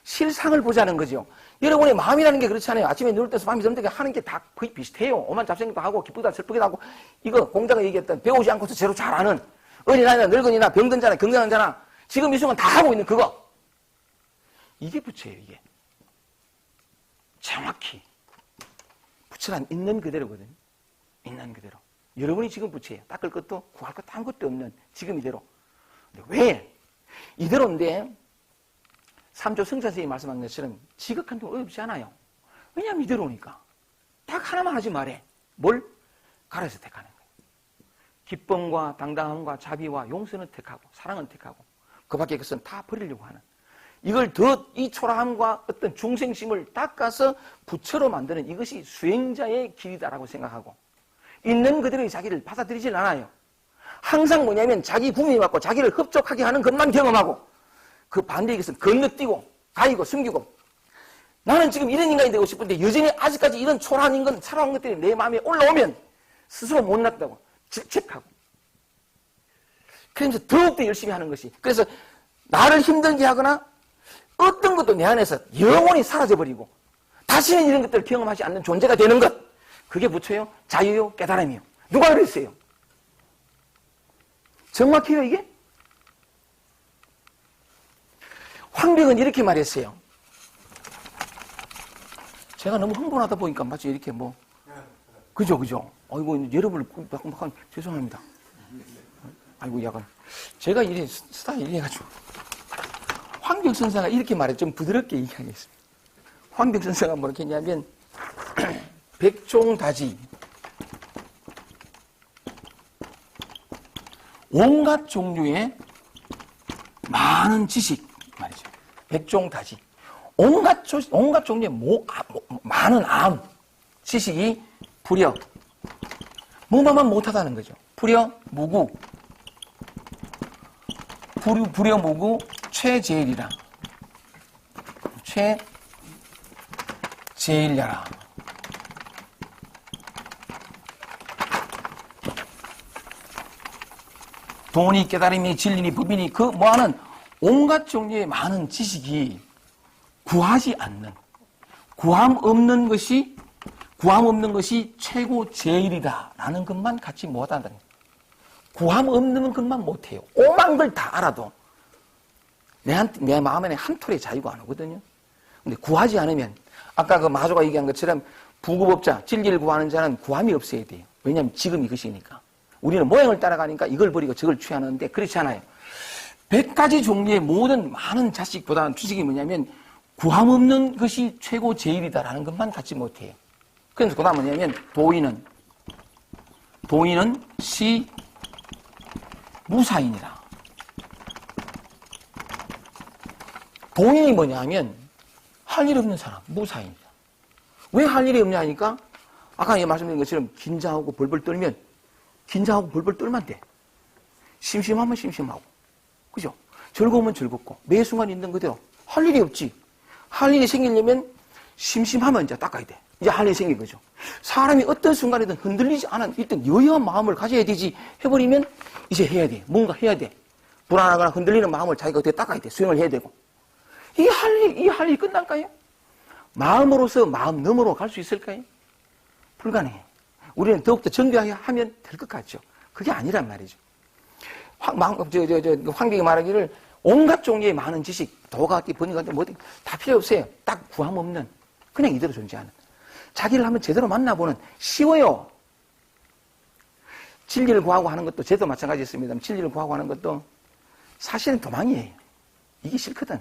실상을 보자는 거죠. 여러분의 마음이라는 게 그렇잖아요. 아침에 눈을 떠서 밤이 잠들게 하는 게 다 거의 비슷해요. 오만 잡생각도 하고 기쁘다 슬프기도 하고, 이거 공자가 얘기했던 배우지 않고서 제로 잘 아는, 어린아이나 늙은이나 병든 자나 건강한 자나 지금 이 순간 다 하고 있는 그거. 이게 부처예요. 이게 정확히 부처란 있는 그대로거든요. 있는 그대로. 여러분이 지금 부처예요. 닦을 것도 구할 것도 아무것도 없는 지금 이대로. 근데 왜? 이대로인데 삼조 성자 선생님이 말씀한 것처럼 지극한 동 어렵지 않아요. 왜냐하면 이대로니까. 딱 하나만 하지 말해. 뭘? 가려서 택하는 거예요. 기쁨과 당당함과 자비와 용서는 택하고 사랑은 택하고 그 밖에 것은 다 버리려고 하는, 이걸 더 이 초라함과 어떤 중생심을 닦아서 부처로 만드는 이것이 수행자의 길이다라고 생각하고 있는 그대로의 자기를 받아들이질 않아요. 항상 뭐냐면 자기 구미에 맞고 자기를 흡족하게 하는 것만 경험하고 그 반대의 것은 건너뛰고 가이고 숨기고 나는 지금 이런 인간이 되고 싶은데 여전히 아직까지 이런 초라한 인간 살아온 것들이 내 마음에 올라오면 스스로 못났다고 질책하고 그러면서 더욱더 열심히 하는 것이 그래서 나를 힘들게 하거나 어떤 것도 내 안에서 영원히 사라져버리고 다시는 이런 것들을 경험하지 않는 존재가 되는 것 그게 부처요 자유요 깨달음이요 누가 그랬어요? 정확해요 이게? 황벽은 이렇게 말했어요. 제가 너무 흥분하다 보니까 마치 이렇게 뭐 그죠 아이고 여러분을 죄송합니다. 아이고 약간 제가 이래 스타일이 이래가지고 황벽 선사가 이렇게 말해 좀 부드럽게 얘기하겠습니다. 황벽 선사가 뭐렇게 했냐면 백종다지 온갖 종류의 많은 지식 말이죠. 백종다지 온갖 종류의 많은 지식이 불여 뭐만 못하다는 거죠. 불여 무구 불여 무구 최제일이라 최제일야라 돈이 깨달음이 진리니 법이니 그 뭐하는 온갖 종류의 많은 지식이 구하지 않는 구함 없는 것이 최고 제일이다라는 것만 갖지 못한다는 거예요. 구함 없는 것만 못해요. 오만 걸 다 알아도 내 마음에 한 톨의 자유가 안 오거든요. 근데 구하지 않으면 아까 그 마조가 얘기한 것처럼 부구법자 진리를 구하는 자는 구함이 없어야 돼요. 왜냐하면 지금 이것이니까. 우리는 모양을 따라가니까 이걸 버리고 저걸 취하는데 그렇지 않아요. 100가지 종류의 모든 많은 자식보다는 주식이 뭐냐면 구함 없는 것이 최고 제일이다라는 것만 갖지 못해요. 그래서 그 다음 뭐냐면 도인은 시 무사인이라. 도인이 뭐냐 하면 할 일 없는 사람, 무사인이다. 왜 할 일이 없냐 하니까 아까 말씀드린 것처럼 긴장하고 벌벌 떨면 돼. 심심하면 심심하고. 그죠? 즐거우면 즐겁고. 매 순간 있는 그대로. 할 일이 없지. 할 일이 생기려면 심심하면 이제 닦아야 돼. 이제 할 일이 생긴 거죠. 사람이 어떤 순간이든 흔들리지 않은 일단 여유한 마음을 가져야 되지 해버리면 이제 해야 돼. 뭔가 해야 돼. 불안하거나 흔들리는 마음을 자기가 어떻게 닦아야 돼. 수행을 해야 되고. 이 할 일이 끝날까요? 마음으로서 마음 너머로 갈 수 있을까요? 불가능해. 우리는 더욱더 정교하게 하면 될 것 같죠. 그게 아니란 말이죠. 황경이 말하기를 온갖 종류의 많은 지식, 도가, 번이가, 다 필요 없어요. 딱 구함 없는, 그냥 이대로 존재하는. 자기를 한번 제대로 만나보는, 쉬워요. 진리를 구하고 하는 것도 저도 마찬가지였습니다. 진리를 구하고 하는 것도 사실은 도망이에요. 이게 싫거든.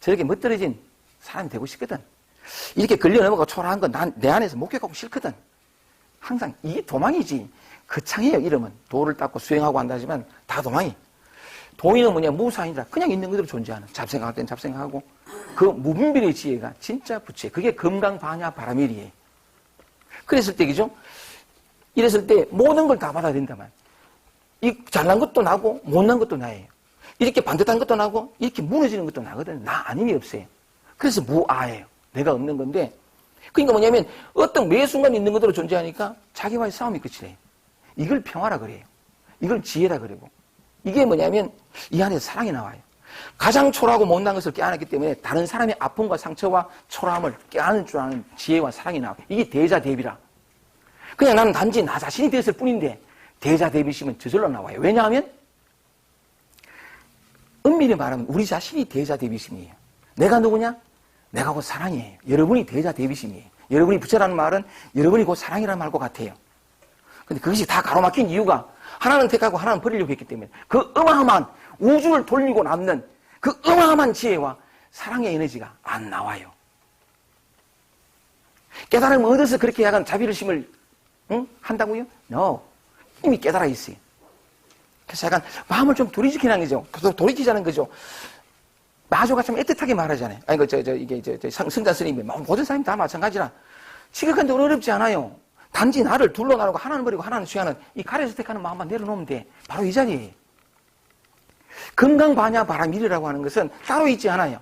저렇게 멋들어진 사람이 되고 싶거든. 이렇게 걸려 넘어가고 초라한 건 내 안에서 목격하고 싫거든. 항상 이게 도망이지. 거창해요, 이름은. 도를 닦고 수행하고 한다지만 다 도망이. 도인은 뭐냐, 무사인이라 그냥 있는 그대로 존재하는. 잡생각할 땐 잡생각하고. 그 무분별의 지혜가 진짜 부채. 그게 금강반야 바라밀이에요. 그랬을 때, 그죠? 이랬을 때 모든 걸 다 받아야 된다만. 이 잘난 것도 나고 못난 것도 나예요. 이렇게 반듯한 것도 나고 이렇게 무너지는 것도 나거든. 나 아님이 없어요. 그래서 무아예요. 내가 없는 건데. 그러니까 뭐냐면 어떤 매 순간 있는 것으로 존재하니까 자기와의 싸움이 끝이래요. 이걸 평화라 그래요. 이걸 지혜라 그러고. 이게 뭐냐면 이 안에서 사랑이 나와요. 가장 초라하고 못난 것을 깨어났기 때문에 다른 사람의 아픔과 상처와 초라함을 깨어날 줄 아는 지혜와 사랑이 나와요. 이게 대자대비라. 그냥 나는 단지 나 자신이 되었을 뿐인데 대자대비심은 저절로 나와요. 왜냐하면 엄밀히 말하면 우리 자신이 대자대비심이에요. 내가 누구냐? 내가 곧 사랑이에요. 여러분이 대자대비심이에요. 여러분이 부처라는 말은 여러분이 곧 사랑이라는 말과 같아요. 근데 그것이 다 가로막힌 이유가 하나는 택하고 하나는 버리려고 했기 때문에 그 어마어마한 우주를 돌리고 남는 그 어마어마한 지혜와 사랑의 에너지가 안 나와요. 깨달음을 얻어서 그렇게 약간 자비심을 한다고요? No. 이미 깨달아 있어요. 그래서 약간 마음을 좀 돌이키는 거죠. 돌이키자는 거죠. 마조가 좀 애틋하게 말하잖아요. 아니, 성자 스님이, 모든 사람이 다 마찬가지라. 지극한데 어렵지 않아요. 단지 나를 둘로 나누고 하나는 버리고 하나는 취하는 이 가려서 택하는 마음만 내려놓으면 돼. 바로 이 자리예요. 건강반야 바라밀이라고 하는 것은 따로 있지 않아요.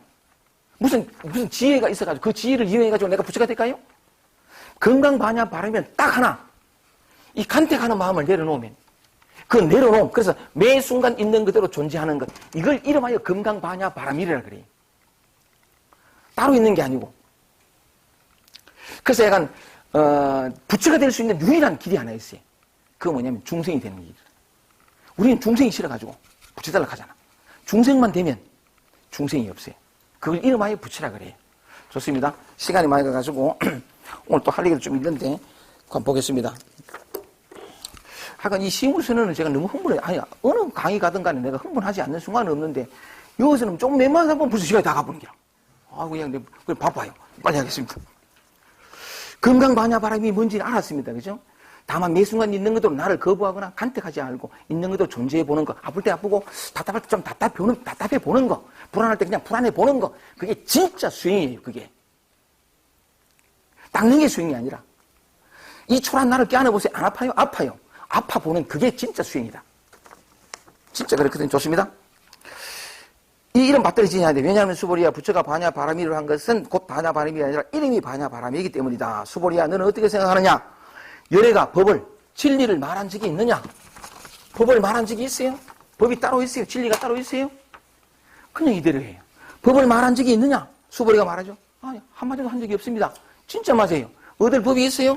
무슨 지혜가 있어가지고 그 지혜를 이용해가지고 내가 부처가 될까요? 건강반야 바라면 딱 하나. 이 간택하는 마음을 내려놓으면. 그 내려놓음. 그래서 매 순간 있는 그대로 존재하는 것. 이걸 이름하여 건강반야 바라밀이라 그래요. 따로 있는 게 아니고. 그래서 약간 부처가 될 수 있는 유일한 길이 하나 있어요. 그거 뭐냐면 중생이 되는 길이에요. 우리는 중생이 싫어가지고 부처 달라고 하잖아. 중생만 되면 중생이 없어요. 그걸 이름하여 부처라 그래요. 좋습니다. 시간이 많이 가가지고 오늘 또 할 얘기도 좀 있는데 한번 보겠습니다. 하여간 이 시무선언은 제가 너무 흥분해요. 아니, 어느 강의 가든 간에 내가 흥분하지 않는 순간은 없는데 여기서는 좀 몇만 한 번 벌써 시간이 다 가버린 거야. 아, 그냥 바빠요. 빨리 하겠습니다. 건강반야 바람이 뭔지는 알았습니다. 그죠? 다만 매 순간 있는 것으로 나를 거부하거나 간택하지 않고 있는 것으로 존재해 보는 거. 아플 때 아프고 답답할 때 좀 답답해 보는 거. 불안할 때 그냥 불안해 보는 거. 그게 진짜 수행이에요. 그게. 닦는 게 수행이 아니라. 이 초라한 나를 껴안아보세요. 안 아파요? 아파요. 아파 보는 그게 진짜 수행이다. 진짜 그렇거든요. 좋습니다. 이 이름 받들어지냐 돼. 왜냐하면 수보리야 부처가 반야 바라미를 한 것은 곧 반야 바람이 아니라 이름이 반야 바람이기 때문이다. 수보리야 너는 어떻게 생각하느냐? 열애가 법을 진리를 말한 적이 있느냐? 법을 말한 적이 있어요? 법이 따로 있어요? 진리가 따로 있어요? 그냥 이대로 해요. 법을 말한 적이 있느냐? 수보리가 말하죠. 아니 한마디도 한 적이 없습니다. 진짜 맞아요. 어딜 법이 있어요?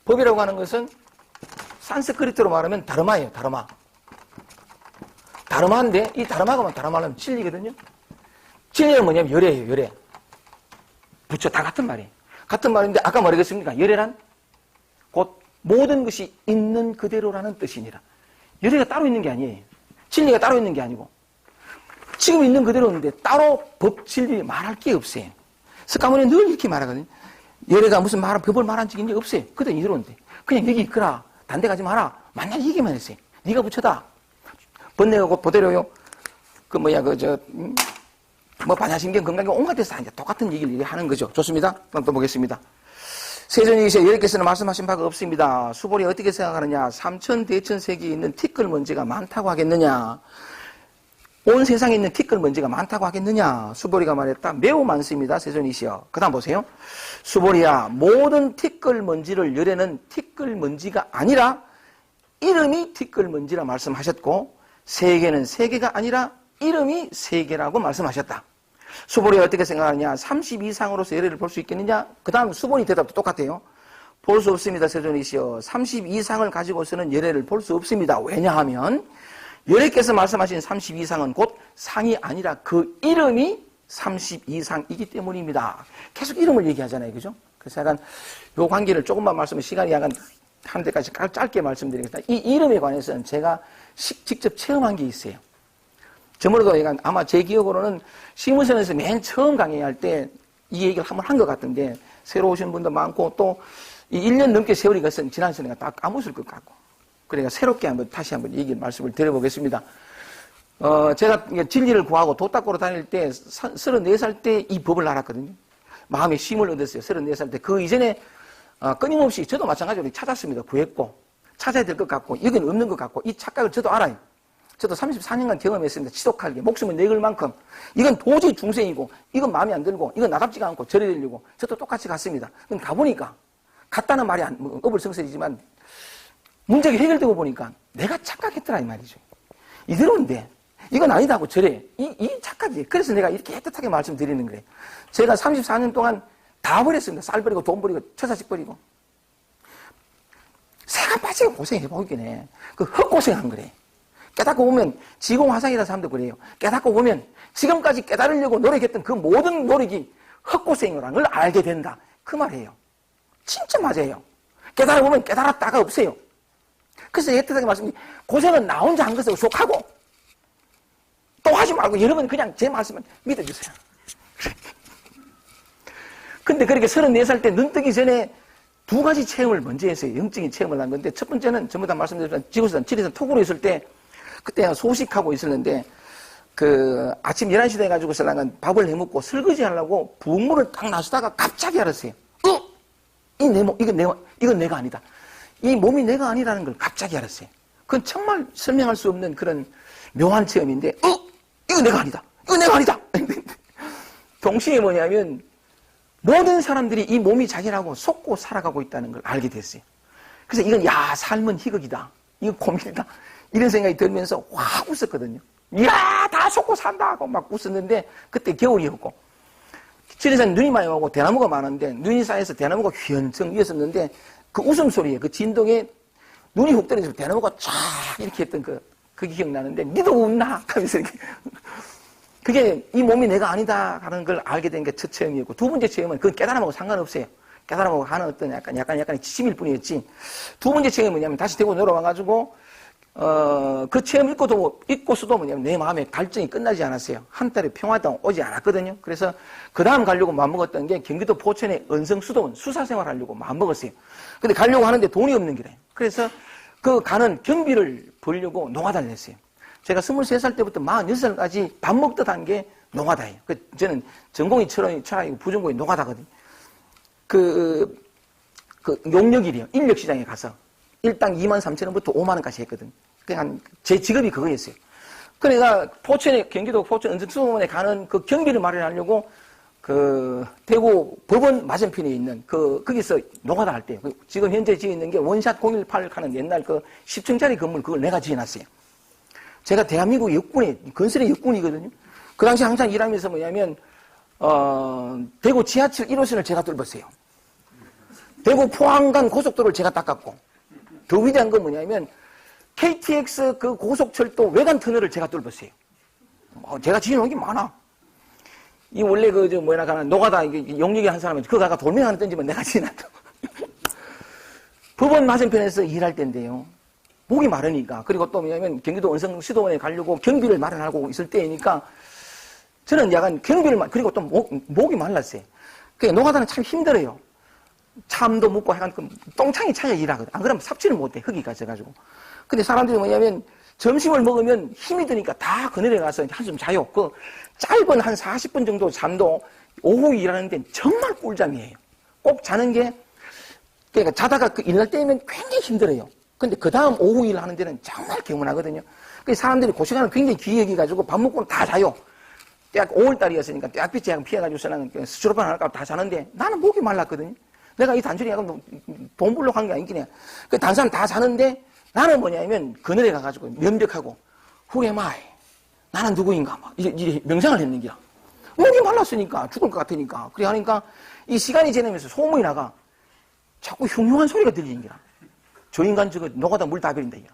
법이라고 하는 것은 산스크리트로 말하면 다르마예요. 다르마. 다르마인데 이 다르마가 다르마는 진리거든요. 진리는 뭐냐면 열애예요. 열애. 부처 다 같은 말이에요. 같은 말인데 아까 뭐라겠습니까? 열애란 곧 모든 것이 있는 그대로라는 뜻이니라. 열애가 따로 있는 게 아니에요. 진리가 따로 있는 게 아니고 지금 있는 그대로인데 따로 법 진리 말할 게 없어요. 석가모니는 늘 이렇게 말하거든요. 열애가 무슨 법을 말한 적이 있는 게 없어요. 그대로 이대로인데 그냥 여기 있거라. 단대 가지 마라. 만날 얘기만 했어요. 네가 부처다. 번뇌가 곧 보대로요. 반야심경 건강경 온갖 데서 다 이제 똑같은 얘기를 하는 거죠. 좋습니다. 그럼 또 보겠습니다. 세존이시여 여러께서는 말씀하신 바가 없습니다. 수보리 어떻게 생각하느냐? 삼천 대천 세계에 있는 티끌 먼지가 많다고 하겠느냐? 온 세상에 있는 티끌 먼지가 많다고 하겠느냐? 수보리가 말했다. 매우 많습니다. 세존이시여. 그 다음 보세요. 수보리야 모든 티끌 먼지를 열애는 티끌 먼지가 아니라 이름이 티끌 먼지라 말씀하셨고 세계는 세계가 아니라 이름이 세계라고 말씀하셨다. 수보리가 어떻게 생각하느냐? 30 이상으로서 열애를 볼 수 있겠느냐? 그 다음 수보리 대답도 똑같아요. 볼 수 없습니다. 세존이시여. 30 이상을 가지고서는 열애를 볼 수 없습니다. 왜냐하면 열애께서 말씀하신 30 이상은 곧 상이 아니라 그 이름이 30 이상이기 때문입니다. 계속 이름을 얘기하잖아요. 그죠? 그래서 약간 요 관계를 조금만 말씀을 시간이 약간 한 데까지 짧게 말씀드리겠습니다. 이 이름에 관해서는 제가 직접 체험한 게 있어요. 저번에도 아마 제 기억으로는 시무선에서 맨 처음 강의할 때 이 얘기를 한번 한 것 같은데 새로 오신 분도 많고 또 1년 넘게 세월이 지난 시간에 딱 까먹을 것 같고 그러니까 새롭게 다시 한번 말씀을 드려보겠습니다. 제가 진리를 구하고 도닦고로 다닐 때 34살 때 이 법을 알았거든요. 마음에 쉼을 얻었어요. 34살 때. 그 이전에 끊임없이 저도 마찬가지로 찾았습니다. 구했고 찾아야 될 것 같고 여기는 없는 것 같고 이 착각을 저도 알아요. 저도 34년간 경험했습니다. 지독하게 목숨을 내걸 만큼 이건 도저히 중생이고 이건 마음에 안 들고 이건 나답지가 않고 절에 되려고 저도 똑같이 갔습니다. 그럼 가보니까 갔다는 말이 어불성설이지만 문제가 해결되고 보니까 내가 착각했더라 이 말이죠. 이대로인데 이건 아니다고 절에 이 착각이 그래서 내가 이렇게 애틋하게 말씀드리는 거예요. 제가 34년 동안 다 버렸습니다. 쌀 버리고 돈 버리고 처자식 버리고 새가 빠지고 고생해보긴 해. 그 헛고생한 거래. 깨닫고 보면 지공화상이라는 사람도 그래요. 깨닫고 보면 지금까지 깨달으려고 노력했던 그 모든 노력이 헛고생이라는 걸 알게 된다. 그 말이에요. 진짜 맞아요. 깨달아 보면 깨달았다가 없어요. 그래서 애틋하게 말씀드린 고생은 나 혼자 한 것으로 속하고 또 하지 말고 여러분 그냥 제 말씀을 믿어주세요. 근데 그렇게 34살 때 눈 뜨기 전에 두 가지 체험을 먼저 했어요. 영적인 체험을 한 건데 첫 번째는 전부 다 말씀드렸지만 지구산 지리산 토구로 있을 때 그때 소식하고 있었는데 아침 11시 돼가지고 설랑은 밥을 해먹고 설거지 하려고 부엌문을 딱 나서다가 갑자기 알았어요. 이건 내가 아니다. 이 몸이 내가 아니라는 걸 갑자기 알았어요. 그건 정말 설명할 수 없는 그런 묘한 체험인데, 이거 내가 아니다. 이거 내가 아니다. 동시에 뭐냐면, 모든 사람들이 이 몸이 자기라고 속고 살아가고 있다는 걸 알게 됐어요. 그래서 이건, 삶은 희극이다. 이건 고민이다. 이런 생각이 들면서 확 웃었거든요. 다 속고 산다 하고 막 웃었는데, 그때 겨울이었고, 지리산 눈이 많이 오고 대나무가 많은데, 눈이 쌓여서 대나무가 휘연청 위었었는데, 그 웃음소리에, 그 진동에 눈이 훅 떨어져서 대나무가 쫙 이렇게 했던 그게 기억나는데, 니도 웃나? 하면서 이렇게. 그게 이 몸이 내가 아니다 하는 걸 알게 된 게 첫 체험이었고, 두 번째 체험은 그건 깨달음하고 상관없어요. 깨달음하고 하는 어떤 약간의 지침일 뿐이었지. 두 번째 체험은 뭐냐면 다시 대구 놀아와가지고, 그 체험 읽고서도 뭐냐면 내 마음에 갈증이 끝나지 않았어요. 한 달에 평화도 오지 않았거든요. 그래서 그 다음 가려고 마음먹었던 게 경기도 포천의 은성수도원 수사생활 하려고 마음먹었어요. 근데 가려고 하는데 돈이 없는 길에. 그래서 그 가는 경비를 벌려고 노가다를 했어요. 제가 23살 때부터 46살까지 밥 먹듯 한 게 노가다예요. 저는 전공이 철학이고 부전공이 노가다거든요. 용역일이요. 인력시장에 가서 일당 23,000원부터 5만원까지 했거든요. 그냥 제 직업이 그거였어요. 그러니까 경기도 포천 은성수도원에 가는 그 경비를 마련하려고 대구 법원 맞은편에 있는 거기서 노가다 할 때, 지금 현재 지어 있는 게 원샷 018 하는 옛날 10층짜리 건물 그걸 내가 지어놨어요. 제가 대한민국 건설의 역군이거든요. 그 당시 항상 일하면서 뭐냐면, 대구 지하철 1호선을 제가 뚫었어요. 대구 포항간 고속도로를 제가 닦았고, 더 위대한 건 뭐냐면, KTX 그 고속철도 외관 터널을 제가 뚫었어요. 제가 지어놓은 게 많아. 이 원래 노가다, 용역이 한 사람은 그거 가가 돌멩이 하나 던지면 내가 지어놨다. 법원 맞은편에서 일할 때인데요. 목이 마르니까. 그리고 또 뭐냐면 경기도 은성수도원에 가려고 경비를 마련하고 있을 때이니까 저는 약간 그리고 또 목이 말랐어요. 그러니까 노가다는 참 힘들어요. 참도 묻고 해가지고 똥창이 차야 일하거든. 안 그러면 삽질을 못해. 흙이 가져가지고. 근데 사람들이 뭐냐면 점심을 먹으면 힘이 드니까 다 그늘에 가서 한숨 자요. 짧은 한 40분 정도 잠도 오후 일하는 데는 정말 꿀잠이에요. 꼭 자는 게, 그러니까 자다가 일날 때면 굉장히 힘들어요. 근데 그 다음 오후 일 하는 데는 정말 개운하거든요. 그래서 사람들이 그 시간을 굉장히 귀히 여기가지고 밥 먹고는 다 자요. 딱 5월달이었으니까 땡빛이 약간 피해가지고 수초로판 할까 다 자는데 나는 목이 말랐거든요. 내가 이 단순히 약간 돈 벌려고 한 게 아니긴 해. 다른 사람 다 자는데 나는 뭐냐면 그늘에 가가지고 면벽하고 후에 마이 나는 누구인가 막 이제 명상을 했는 게야. 목이 말랐으니까 죽을 것 같으니까. 그래 하니까 이 시간이 지나면서 소문이 나가 자꾸 흉흉한 소리가 들리는 게야. 저 인간 저거 노가다 물 다 버린다 이거.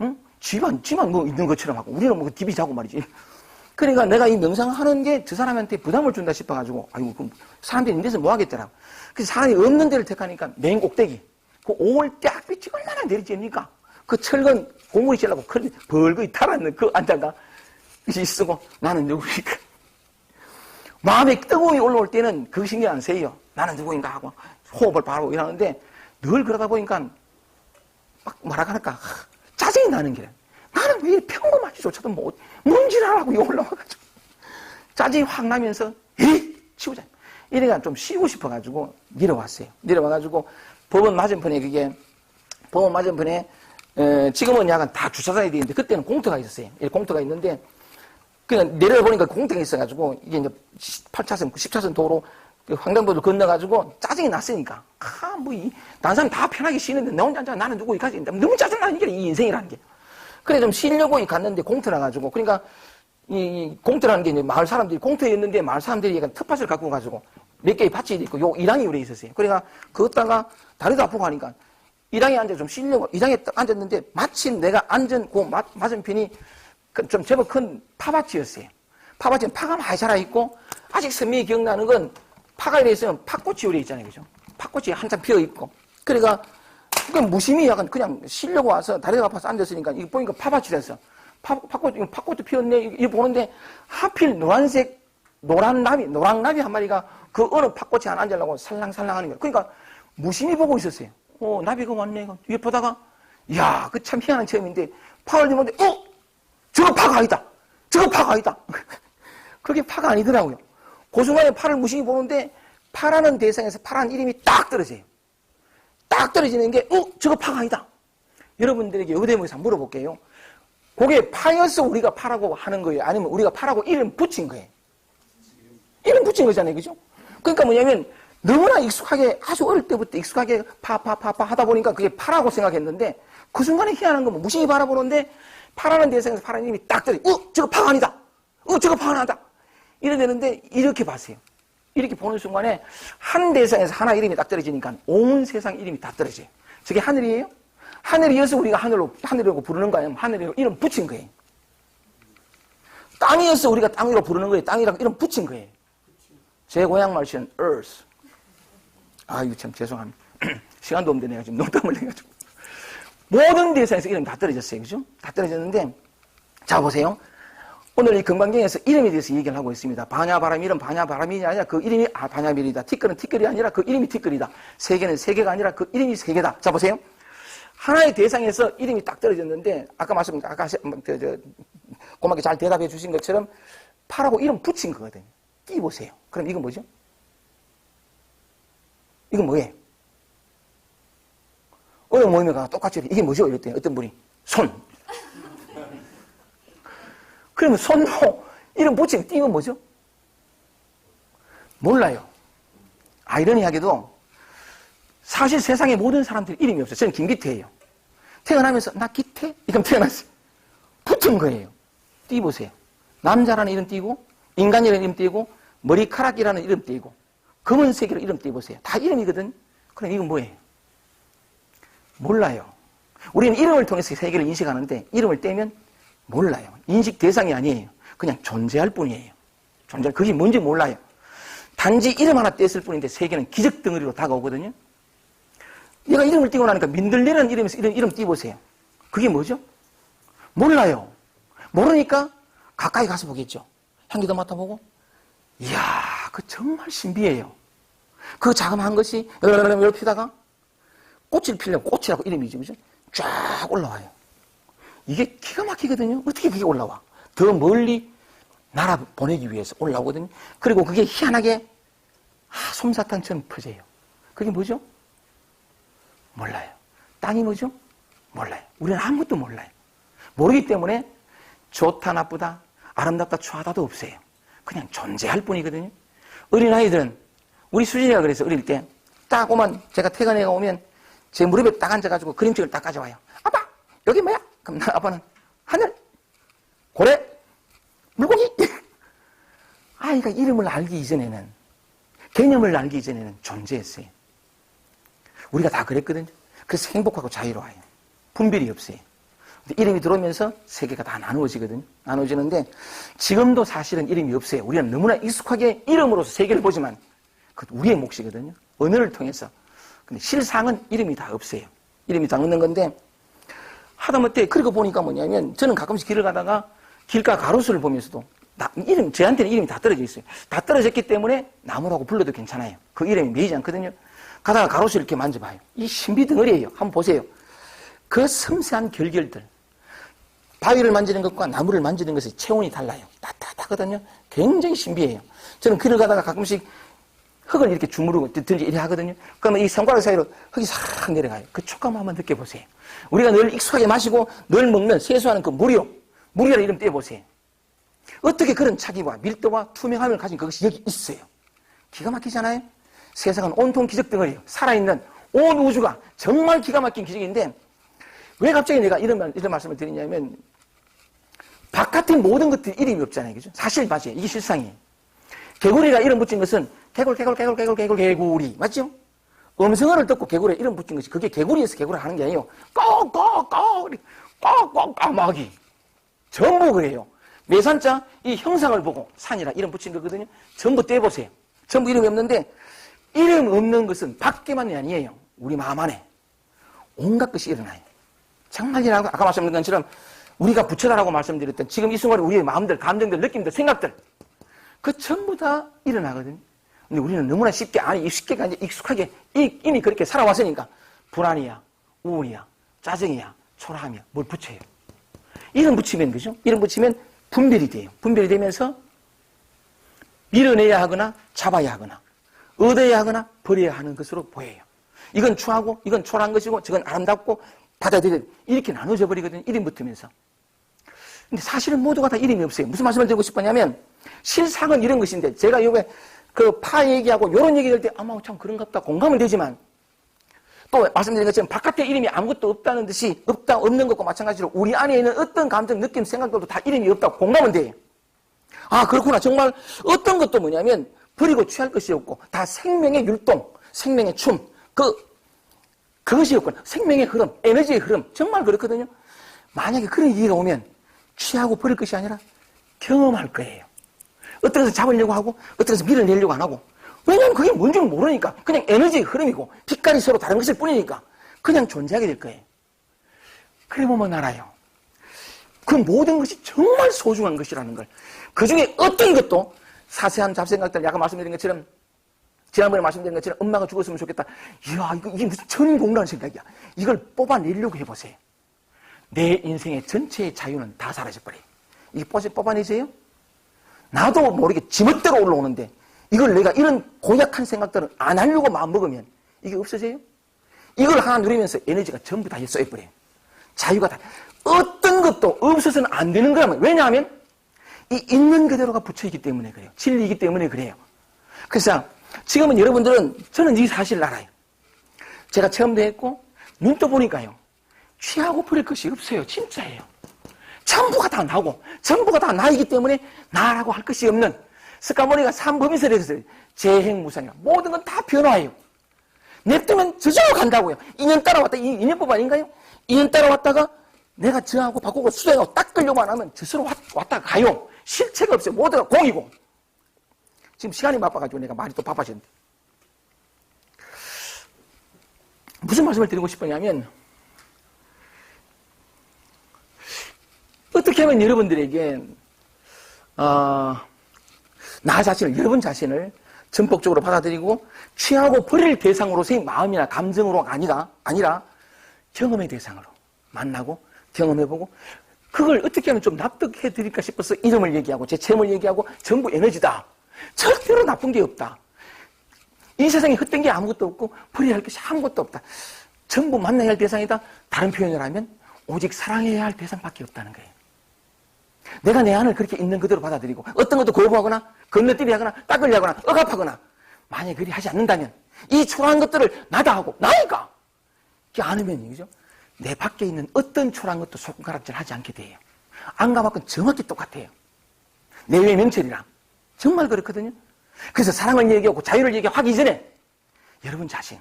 응? 지만 뭐 있는 것처럼 하고 우리는 뭐 디비 자고 말이지. 그러니까 내가 이 명상을 하는 게 저 사람한테 부담을 준다 싶어가지고 아이고 그럼 사람들이 있는 데서 뭐 하겠더라고. 그래서 사람이 없는 데를 택하니까 맨 꼭대기 그 5월 땡빛이 얼마나 내리쬐니까 그 철근 고무리 찔라고 벌거이 달았는 그 앉아가 쓰고 나는 누구니까 마음에 뜨거움이 올라올 때는 그 신경 안 써요. 나는 누구인가 하고 호흡을 바로 일하는데 늘 그러다 보니까 막 말할까 짜증이 나는 게 나는 왜 이렇게 평범하지조차도 뭔지라고 올라와가지고 짜증이 확 나면서 에이 치우자 이래가 좀 쉬고 싶어가지고 내려와가지고 법원 맞은편에 지금은 약간 다 주차장이 되어 있는데 그때는 공터가 있었어요. 공터가 있는데 그냥 내려보니까 공터가 있어가지고 이게 이제 8차선 10차선 도로 횡단보도를 건너가지고 짜증이 났으니까 다른 사람 다 편하게 쉬는데 나 혼자 앉아 나는 누구 이까지 너무 짜증나는 게 이 인생이라는 게. 그래 좀 쉬려고 갔는데 공터라 가지고 그러니까 이 공터라는 게 이제 마을 사람들이 공터였는데 마을 사람들이 약간 텃밭을 갖고 가지고 몇 개의 밭이 있고 요 이랑이 오래 있었어요. 그러니까 그것다가 다리도 아프고 하니까 이랑에 앉아 좀 쉬려고 이랑에 딱 앉았는데 마침 내가 앉은 그 맞은편이 좀 제법 큰 파밭이었어요. 파밭은 파가 많이 자라있고 아직 선명히 기억나는 건 파가 이래 있으면 팥꽃이 오래 있잖아요. 그죠? 팥꽃이 한참 피어있고 그러니까 무심히 약간 그냥 쉬려고 와서 다리가 아파서 앉았으니까 이거 보니까 파밭이 됐어. 팥꽃도 피었네. 이거 보는데 하필 노랑나비 한 마리가 그 어느 팥꽃에 안 앉으려고 살랑살랑 하는 거야. 그러니까 무심히 보고 있었어요. 나비가 왔네. 이거 보다가, 이야, 그 참 희한한 체험인데, 파를 입었는데, 저거 파가 아니다. 저거 파가 아니다. 그게 파가 아니더라고요. 그 순간에 파를 무심히 보는데 파라는 대상에서 파라는 이름이 딱 떨어져요. 딱 떨어지는 게 저거 파가 아니다. 여러분들에게 의대목에서 물어볼게요. 그게 파여서 우리가 파라고 하는 거예요? 아니면 우리가 파라고 이름 붙인 거예요? 이름 붙인 거잖아요. 그죠? 그러니까 뭐냐면 너무나 익숙하게 아주 어릴 때부터 익숙하게 파 하다 보니까 그게 파라고 생각했는데 그 순간에 희한한 건 무심히 바라보는데 파라는 대상에서 파라는 이름이 딱 떨어져. 저거 파가 아니다. 저거 파가 아니다. 이래 되는데 이렇게 봤어요. 이렇게 보는 순간에 한 대상에서 하나 이름이 딱 떨어지니까 온 세상 이름이 다 떨어져요. 저게 하늘이에요? 하늘이어서 우리가 하늘이라고 부르는 거 아니면 하늘이라고 이름 붙인 거예요. 땅이어서 우리가 땅이라고 부르는 거예요. 땅이라고 이름 붙인 거예요. 제 고향 말씨는 earth. 아유, 참 죄송합니다. 시간도 없는데 내가 지금 농담을 해가지고. 모든 대상에서 이름이 다 떨어졌어요. 그죠? 다 떨어졌는데, 자, 보세요. 오늘 이 금강경에서 이름에 대해서 얘기를 하고 있습니다. 반야바람 이름 반야바람이 아니라 그 이름이 반야밀이다. 티끌은 티끌이 아니라 그 이름이 티끌이다. 세계는 세계가 아니라 그 이름이 세계다. 자, 보세요. 하나의 대상에서 이름이 딱 떨어졌는데, 아까 고맙게 잘 대답해 주신 것처럼 파라고 이름 붙인 거거든요. 띄보세요. 그럼 이건 뭐죠? 이건 뭐예요? 어느 모임에 가서 똑같이 이게 뭐죠? 이랬더니 어떤 분이 손. 그러면 손도 이름 붙이면 띄면 뭐죠? 몰라요. 아이러니하게도 사실 세상의 모든 사람들이 이름이 없어요. 저는 김기태예요. 태어나면서 나 기태? 이러면 태어났어요. 붙은 거예요. 띄보세요. 남자라는 이름 띄고 인간이라는 이름 띄고 머리카락이라는 이름 띄고 검은색이라는 이름 띄보세요. 다 이름이거든. 그럼 이건 뭐예요? 몰라요. 우리는 이름을 통해서 세계를 인식하는데 이름을 떼면 몰라요. 인식 대상이 아니에요. 그냥 존재할 뿐이에요. 그게 뭔지 몰라요. 단지 이름 하나 뗐을 뿐인데 세계는 기적 덩어리로 다가오거든요. 얘가 이름을 띄고 나니까 민들레라는 이름에서 이름 띄보세요. 그게 뭐죠? 몰라요. 모르니까 가까이 가서 보겠죠. 향기도 맡아보고 이야, 그 정말 신비해요. 그 자그마한 것이 열을 피다가 꽃을 피려면 꽃이라고 이름이죠. 그죠? 쫙 올라와요. 이게 기가 막히거든요. 어떻게 그게 올라와? 더 멀리 날아 보내기 위해서 올라오거든요. 그리고 그게 희한하게 솜사탕처럼 퍼져요. 그게 뭐죠? 몰라요. 땅이 뭐죠? 몰라요. 우리는 아무것도 몰라요. 모르기 때문에 좋다 나쁘다 아름답다 추하다도 없어요. 그냥 존재할 뿐이거든요. 어린아이들은 우리 수진이가 그래서 어릴 때 딱 오면 제가 퇴근해가 오면 제 무릎에 딱 앉아가지고 그림책을 딱 가져와요. 아빠 여기 뭐야? 그럼 아빠는 하늘 고래 물고기 아이가 이름을 알기 이전에는 개념을 알기 이전에는 존재했어요. 우리가 다 그랬거든요. 그래서 행복하고 자유로워요. 분별이 없어요. 근데 이름이 들어오면서 세계가 다 나누어지거든요. 나누어지는데 지금도 사실은 이름이 없어요. 우리는 너무나 익숙하게 이름으로서 세계를 보지만 그 우리의 몫이거든요. 언어를 통해서. 근데 실상은 이름이 다 없어요. 이름이 다 없는 건데 하다못해 그러고 보니까 뭐냐면 저는 가끔씩 길을 가다가 길가 가로수를 보면서도 저한테는 이름이 다 떨어져 있어요. 다 떨어졌기 때문에 나무라고 불러도 괜찮아요. 그 이름이 매이지 않거든요. 가다가 가로수 이렇게 만져봐요. 이 신비 덩어리예요. 한번 보세요. 그 섬세한 결결들. 바위를 만지는 것과 나무를 만지는 것의 체온이 달라요. 따뜻하거든요. 굉장히 신비해요. 저는 길을 가다가 가끔씩 흙을 이렇게 주무르고 든지 이래 하거든요. 그러면 이 손가락 사이로 흙이 싹 내려가요. 그 촉감 한번 느껴보세요. 우리가 늘 익숙하게 마시고 늘 먹는 세수하는 그 물이라는 이름 떼어보세요. 어떻게 그런 차기와 밀도와 투명함을 가진 그것이 여기 있어요. 기가 막히잖아요. 세상은 온통 기적 덩어리예요. 살아있는 온 우주가 정말 기가 막힌 기적인데 왜 갑자기 내가 이런 말씀을 드리냐면 바깥의 모든 것들이 이름이 없잖아요. 그죠? 사실 맞아요. 이게 실상이에요. 개구리가 이름 붙인 것은 개구리 맞죠? 음성어를 듣고 개구리에 이름 붙인 것이 그게 개구리에서 개구리 하는 게 아니에요. 까마귀 전부 그래요. 매산자 이 형상을 보고 산이라 이름 붙인 거거든요. 전부 떼보세요. 전부 이름이 없는데 이름 없는 것은 밖에만이 아니에요. 우리 마음 안에 온갖 것이 일어나요. 정말 일어나고 아까 말씀드린 것처럼 우리가 부처다라고 말씀드렸던 지금 이 순간에 우리의 마음들, 감정들, 느낌들, 생각들 그 전부 다 일어나거든요. 근데 우리는 너무나 쉽게 익숙하게 이미 그렇게 살아왔으니까 불안이야, 우울이야, 짜증이야, 초라함이야 뭘 붙여요. 이름 붙이면 그죠? 이름 붙이면 분별이 돼요. 분별이 되면서 밀어내야 하거나 잡아야 하거나 얻어야 하거나 버려야 하는 것으로 보여요. 이건 추하고 이건 초라한 것이고 저건 아름답고 받아들여야 돼. 이렇게 나눠져 버리거든요. 이름 붙으면서. 근데 사실은 모두가 다 이름이 없어요. 무슨 말씀을 드리고 싶었냐면 실상은 이런 것인데 제가 요번에 그 파 얘기하고 이런 얘기할 때 아마 참 그런가 보다 공감은 되지만 또 말씀드린 것처럼 바깥에 이름이 아무것도 없다는 듯이 없는 것과 마찬가지로 우리 안에 있는 어떤 감정, 느낌, 생각들도 다 이름이 없다고 공감은 돼요. 아 그렇구나. 정말 어떤 것도 뭐냐면 버리고 취할 것이 없고 다 생명의 율동, 생명의 춤 그것이 없구나. 생명의 흐름, 에너지의 흐름 정말 그렇거든요. 만약에 그런 얘기가 오면 취하고 버릴 것이 아니라 경험할 거예요. 어떤 것을 잡으려고 하고 어떤 것을 밀어내려고 안 하고 왜냐하면 그게 뭔지 모르니까 그냥 에너지의 흐름이고 빛깔이 서로 다른 것일 뿐이니까 그냥 존재하게 될 거예요. 그래 보면 알아요. 그 모든 것이 정말 소중한 것이라는 걸. 그 중에 어떤 것도 사세한 잡생각들 아까 말씀드린 것처럼 지난번에 말씀드린 것처럼 엄마가 죽었으면 좋겠다. 이야 이게 무슨 천공이라는 생각이야. 이걸 뽑아내려고 해보세요. 내 인생의 전체의 자유는 다 사라져버려요. 이게 뽑아내세요? 나도 모르게 지멋대로 올라오는데 이걸 내가 이런 고약한 생각들은 안 하려고 마음먹으면 이게 없어져요? 이걸 하나 누리면서 에너지가 전부 다 쏘여버려요. 자유가 다. 어떤 것도 없어서는 안 되는 거라면 왜냐하면 이 있는 그대로가 붙여있기 때문에 그래요. 진리이기 때문에 그래요. 그래서 지금은 여러분들은 저는 이 사실을 알아요. 제가 체험도 했고 눈도 보니까요. 취하고 버릴 것이 없어요. 진짜예요. 전부가 다 나고 전부가 다 나이기 때문에 나라고 할 것이 없는 스카모니가 삼범위설에서 재행무상이라 모든 건 다 변화예요. 냅두면 저절로 간다고요. 2년 따라왔다. 이 2년법 아닌가요? 2년 따라왔다가 내가 저하고 바꾸고 수정하고 닦으려고 안 하면 저절로 왔다가 가요. 실체가 없어요. 모두가 공이고. 지금 시간이 바빠가지고 내가 말이 또 바빠졌는데. 무슨 말씀을 드리고 싶으냐면 어떻게 하면 여러분들에게 나 자신을 여러분 자신을 전폭적으로 받아들이고 취하고 버릴 대상으로서의 마음이나 감정으로가 아니라 경험의 대상으로 만나고 경험해보고 그걸 어떻게 하면 좀 납득해 드릴까 싶어서 이름을 얘기하고 제 체험을 얘기하고 전부 에너지다. 절대로 나쁜 게 없다. 이 세상에 헛된 게 아무것도 없고 버려야 할 것이 아무것도 없다. 전부 만나야 할 대상이다. 다른 표현을 하면 오직 사랑해야 할 대상밖에 없다는 거예요. 내가 내 안을 그렇게 있는 그대로 받아들이고 어떤 것도 거부하거나 건너뛰기 하거나 닦으려 하거나 억압하거나 만약에 그리 하지 않는다면 이 초라한 것들을 나다 하고 나니까 그게 않으면 이거죠. 내 밖에 있는 어떤 초라한 것도 손가락질 하지 않게 돼요. 안과 밖은 정확히 똑같아요. 내외 명철이랑 정말 그렇거든요. 그래서 사랑을 얘기하고 자유를 얘기하기 전에 여러분 자신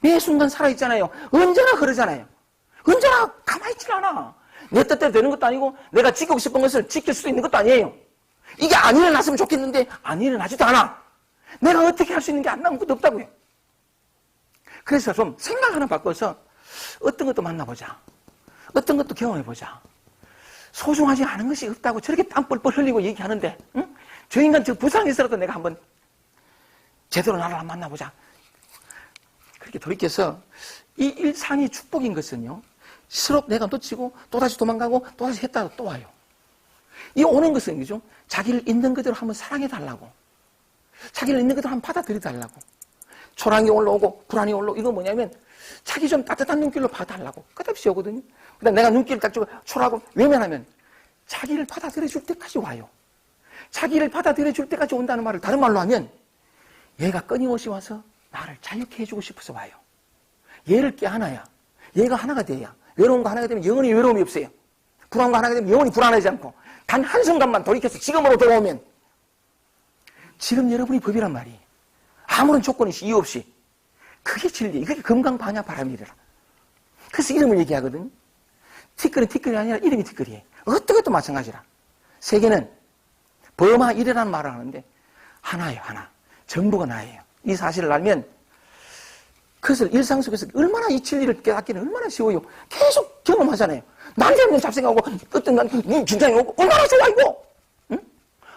매 순간 살아있잖아요. 언제나 그러잖아요. 언제나 가만히 있질 않아. 내 뜻대로 되는 것도 아니고 내가 지키고 싶은 것을 지킬 수도 있는 것도 아니에요. 이게 안 일어났으면 좋겠는데 안 일어나지도 않아. 내가 어떻게 할 수 있는 게 안 나온 것도 없다고요. 그래서 좀 생각 하나 바꿔서 어떤 것도 만나보자. 어떤 것도 경험해보자. 소중하지 않은 것이 없다고 저렇게 땀 뻘뻘 흘리고 얘기하는데 응? 저 인간 저 부상에서라도 내가 한번 제대로 나를 한번 만나보자. 그렇게 돌이켜서 이 일상이 축복인 것은요. 스스로 내가 놓치고 또다시 도망가고 또다시 했다가 또 와요. 이 오는 것은 그죠? 자기를 있는 그대로 한번 사랑해달라고. 자기를 있는 그대로 한번 받아들여달라고. 초라한 게 올라오고 불안이 올라오고 이건 뭐냐면 자기 좀 따뜻한 눈길로 봐달라고. 끝없이 오거든요. 그다음 내가 눈길을 딱 주고 초라하고 외면하면 자기를 받아들여줄 때까지 와요. 자기를 받아들여줄 때까지 온다는 말을 다른 말로 하면 얘가 끊임없이 와서 나를 자유케 해주고 싶어서 와요. 얘를 껴안아야 얘가 하나가 돼야 외로움과 하나가 되면 영원히 외로움이 없어요. 불안과 하나가 되면 영원히 불안하지 않고 단 한순간만 돌이켜서 지금으로 돌아오면 지금 여러분이 법이란 말이 아무런 조건이 이유 없이 그게 진리, 그게 금강반야 바람이래라. 그래서 이름을 얘기하거든요. 티끌은 티끌이 아니라 이름이 티끌이에요. 어떤 것도 마찬가지라. 세계는 범하이래라는 말을 하는데 하나예요, 하나. 전부가 나예요. 이 사실을 알면 그래서 일상 속에서 얼마나 이 진리를 깨닫기는 얼마나 쉬워요. 계속 경험하잖아요. 남자는 잡생하고 어떤 난 긴장이 오고 얼마나 좋아 이거. 응?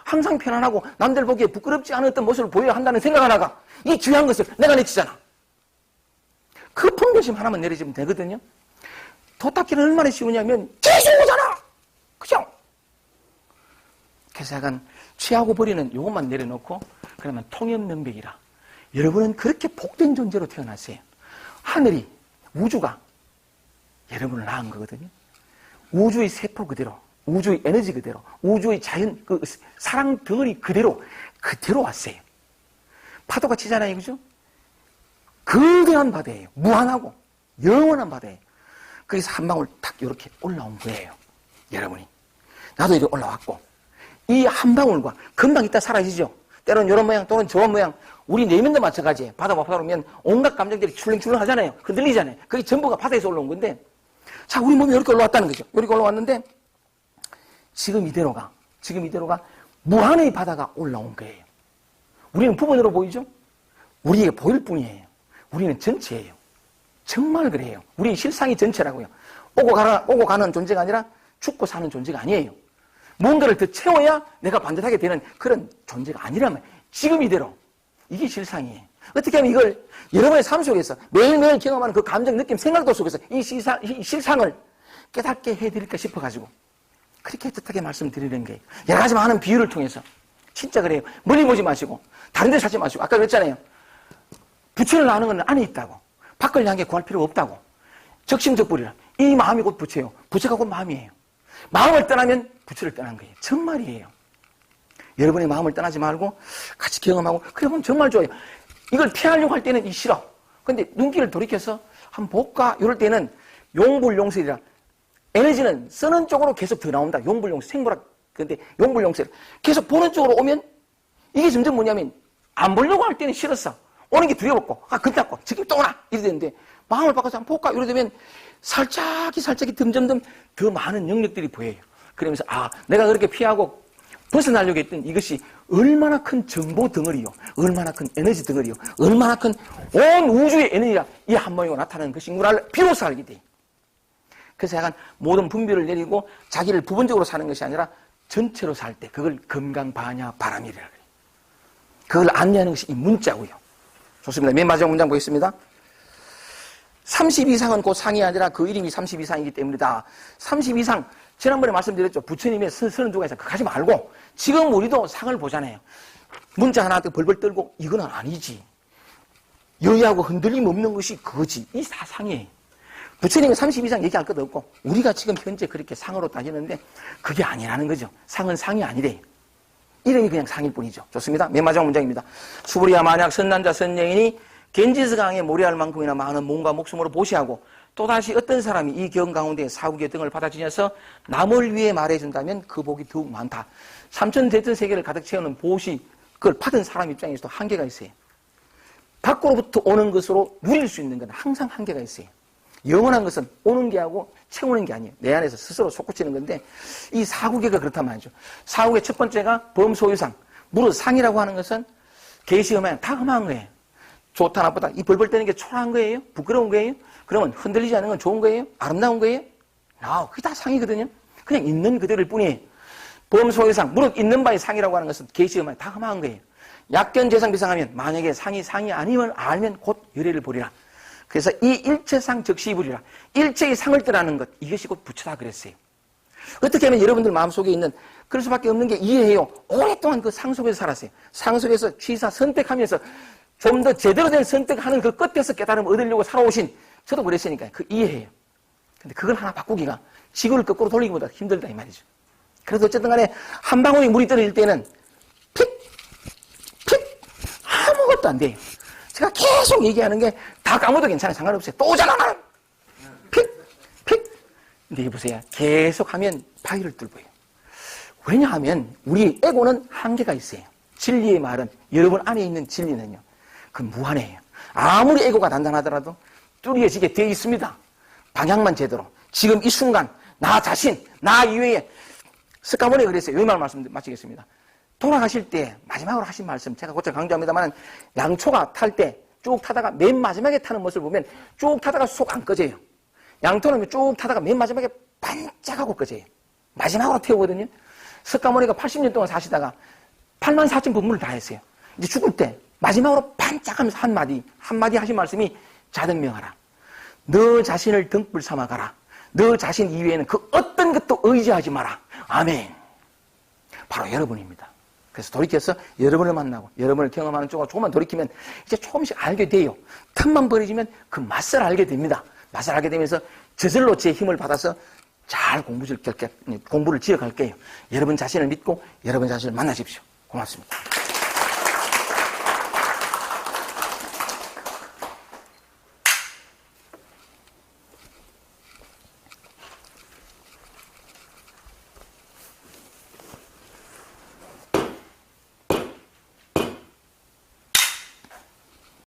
항상 편안하고 남들 보기에 부끄럽지 않은 어떤 모습을 보여야 한다는 생각 하나가 이 귀한 것을 내가 내치잖아. 그 분별심 하나만 내려주면 되거든요. 도 닦기는 얼마나 쉬우냐면 계속 오잖아. 그죠? 그래서 약간 취하고 버리는 이것만 내려놓고 그러면 통연명백이라. 여러분은 그렇게 복된 존재로 태어났어요. 하늘이, 우주가 여러분을 낳은 거거든요. 우주의 세포 그대로, 우주의 에너지 그대로, 우주의 자연, 그 사랑 덩어리 그대로 왔어요. 파도가 치잖아요, 그죠? 거대한 바다예요. 무한하고 영원한 바다예요. 그래서 한 방울 탁 이렇게 올라온 거예요. 여러분이. 나도 이렇게 올라왔고, 이 한 방울과 금방 있다 사라지죠. 때로는 이런 모양 또는 저런 모양, 우리 내면도 마찬가지예요. 바다 오면 온갖 감정들이 출렁출렁 하잖아요. 흔들리잖아요. 그게 전부가 바다에서 올라온 건데, 자, 우리 몸이 이렇게 올라왔다는 거죠. 이렇게 올라왔는데, 지금 이대로가 무한의 바다가 올라온 거예요. 우리는 부분으로 보이죠? 우리에게 보일 뿐이에요. 우리는 전체예요. 정말 그래요. 우리 실상이 전체라고요. 오고 가는 존재가 아니라 죽고 사는 존재가 아니에요. 뭔가를 더 채워야 내가 반듯하게 되는 그런 존재가 아니라면 지금 이대로. 이게 실상이에요. 어떻게 하면 이걸 여러분의 삶 속에서 매일매일 경험하는 그 감정, 느낌, 생각도 속에서 이 실상을 깨닫게 해드릴까 싶어가지고 그렇게 뜻하게 말씀드리는 게 여러 가지 많은 비유를 통해서 진짜 그래요. 멀리 보지 마시고 다른 데 찾지 마시고 아까 그랬잖아요. 부처를 아는 건 안에 있다고. 밖을 향해 구할 필요가 없다고. 적심적불이라. 이 마음이 곧 부처예요. 부처가 곧 마음이에요. 마음을 떠나면 부처를 떠난 거예요. 정말이에요. 여러분의 마음을 떠나지 말고 같이 경험하고 그래 보면 정말 좋아요. 이걸 피하려고 할 때는 이 싫어. 근데 눈길을 돌이켜서 한번 볼까? 이럴 때는 용불용설이라. 에너지는 쓰는 쪽으로 계속 더 나온다. 용불용설. 생물학. 근데 용불용설. 계속 보는 쪽으로 오면 이게 점점 뭐냐면 안 보려고 할 때는 싫었어. 오는 게 두려웠고, 겁났고, 지금 또 오나! 이래 되는데, 마음을 바꿔서 한번 볼까? 이래 되면, 살짝이 점점점 더 많은 영역들이 보여요. 그러면서, 내가 그렇게 피하고 벗어나려고 했던 이것이 얼마나 큰 정보 덩어리요. 얼마나 큰 에너지 덩어리요. 얼마나 큰 온 우주의 에너지가 이 한 모양으로 나타나는 것인 걸 비로소 알게 돼. 그래서 약간 모든 분별을 내리고 자기를 부분적으로 사는 것이 아니라 전체로 살 때 그걸 건강반야 바람이라 그래요. 그걸 안내하는 것이 이 문자고요. 좋습니다. 맨 마지막 문장 보겠습니다. 30 이상은 곧 상이 아니라 그 이름이 30 이상이기 때문이다. 30 이상, 지난번에 말씀드렸죠. 부처님의 32가지 이상, 그거 하지 말고, 지금 우리도 상을 보잖아요. 문자 하나 벌벌 떨고, 이거는 아니지. 여의하고 흔들림 없는 것이 그거지. 이 사상이에요. 부처님은 30 이상 얘기할 것도 없고, 우리가 지금 현재 그렇게 상으로 따지는데, 그게 아니라는 거죠. 상은 상이 아니래요. 이름이 그냥 상일 뿐이죠. 좋습니다. 맨 마지막 문장입니다. 수부리야 만약 선난자 선여인이 겐지스강에 모래알 만큼이나 많은 몸과 목숨으로 보시하고 또다시 어떤 사람이 이 경 가운데 사국의 등을 받아지녀서 남을 위해 말해준다면 그 복이 더욱 많다. 삼천대천 세계를 가득 채우는 보시 그걸 받은 사람 입장에서도 한계가 있어요. 밖으로부터 오는 것으로 누릴 수 있는 건 항상 한계가 있어요. 영원한 것은 오는 게 하고 채우는 게 아니에요. 내 안에서 스스로 솟구치는 건데 이 사국계가 그렇단 말이죠. 사국의 첫 번째가 범소유상. 무릇 상이라고 하는 것은 계시음에 다 험한 거예요. 좋다 나쁘다. 이 벌벌 떠는 게 초라한 거예요? 부끄러운 거예요? 그러면 흔들리지 않는 건 좋은 거예요? 아름다운 거예요? 그게 다 상이거든요. 그냥 있는 그대로일 뿐이에요. 범소유상. 무릇 있는 바의 상이라고 하는 것은 계시음에 다 험한 거예요. 약견재상 비상하면 만약에 상이 아니면 알면 곧 열애를 보리라. 그래서 이 일체상 적시부리라. 일체의 상을 떠나는 것. 이것이 곧 부처다 그랬어요. 어떻게 하면 여러분들 마음속에 있는 그럴 수밖에 없는 게 이해해요. 오랫동안 그 상 속에서 살았어요. 상 속에서 취사 선택하면서 좀 더 제대로 된 선택하는 그 끝에서 깨달음을 얻으려고 살아오신 저도 그랬으니까 그 이해해요. 근데 그걸 하나 바꾸기가 지구를 거꾸로 돌리기보다 힘들다 이 말이죠. 그래서 어쨌든 간에 한 방울이 물이 떨어질 때는 픽 아무것도 안 돼요. 제가 계속 얘기하는 게 다 까먹어도 괜찮아요. 상관없어요. 또 오잖아. 픽. 근데 보세요. 계속 하면 바위를 뚫고요. 왜냐하면 우리 에고는 한계가 있어요. 진리의 말은 여러분 안에 있는 진리는요. 그건 무한해요. 아무리 에고가 단단하더라도 뚫려지게 되어 있습니다. 방향만 제대로. 지금 이 순간 나 자신, 나 이외에 스카모니 그랬어요. 여기 말씀 마치겠습니다. 돌아가실 때 마지막으로 하신 말씀 제가 곧잘 강조합니다만 양초가 탈 때 쭉 타다가 맨 마지막에 타는 모습을 보면 쭉 타다가 속 안 꺼져요. 양토는 쭉 타다가 맨 마지막에 반짝하고 꺼져요. 마지막으로 태우거든요. 석가모니가 80년 동안 사시다가 84,000 법문을 다 했어요. 이제 죽을 때 마지막으로 반짝하면서 한마디 하신 말씀이 자등명하라. 너 자신을 등불 삼아가라. 너 자신 이외에는 그 어떤 것도 의지하지 마라. 아멘. 바로 여러분입니다. 그래서 돌이켜서 여러분을 만나고 여러분을 경험하는 쪽으로 조금만 돌이키면 이제 조금씩 알게 돼요. 틈만 벌어지면 그 맛을 알게 됩니다. 맛을 알게 되면서 저절로 제 힘을 받아서 잘 공부를 지어갈게요. 여러분 자신을 믿고 여러분 자신을 만나십시오. 고맙습니다.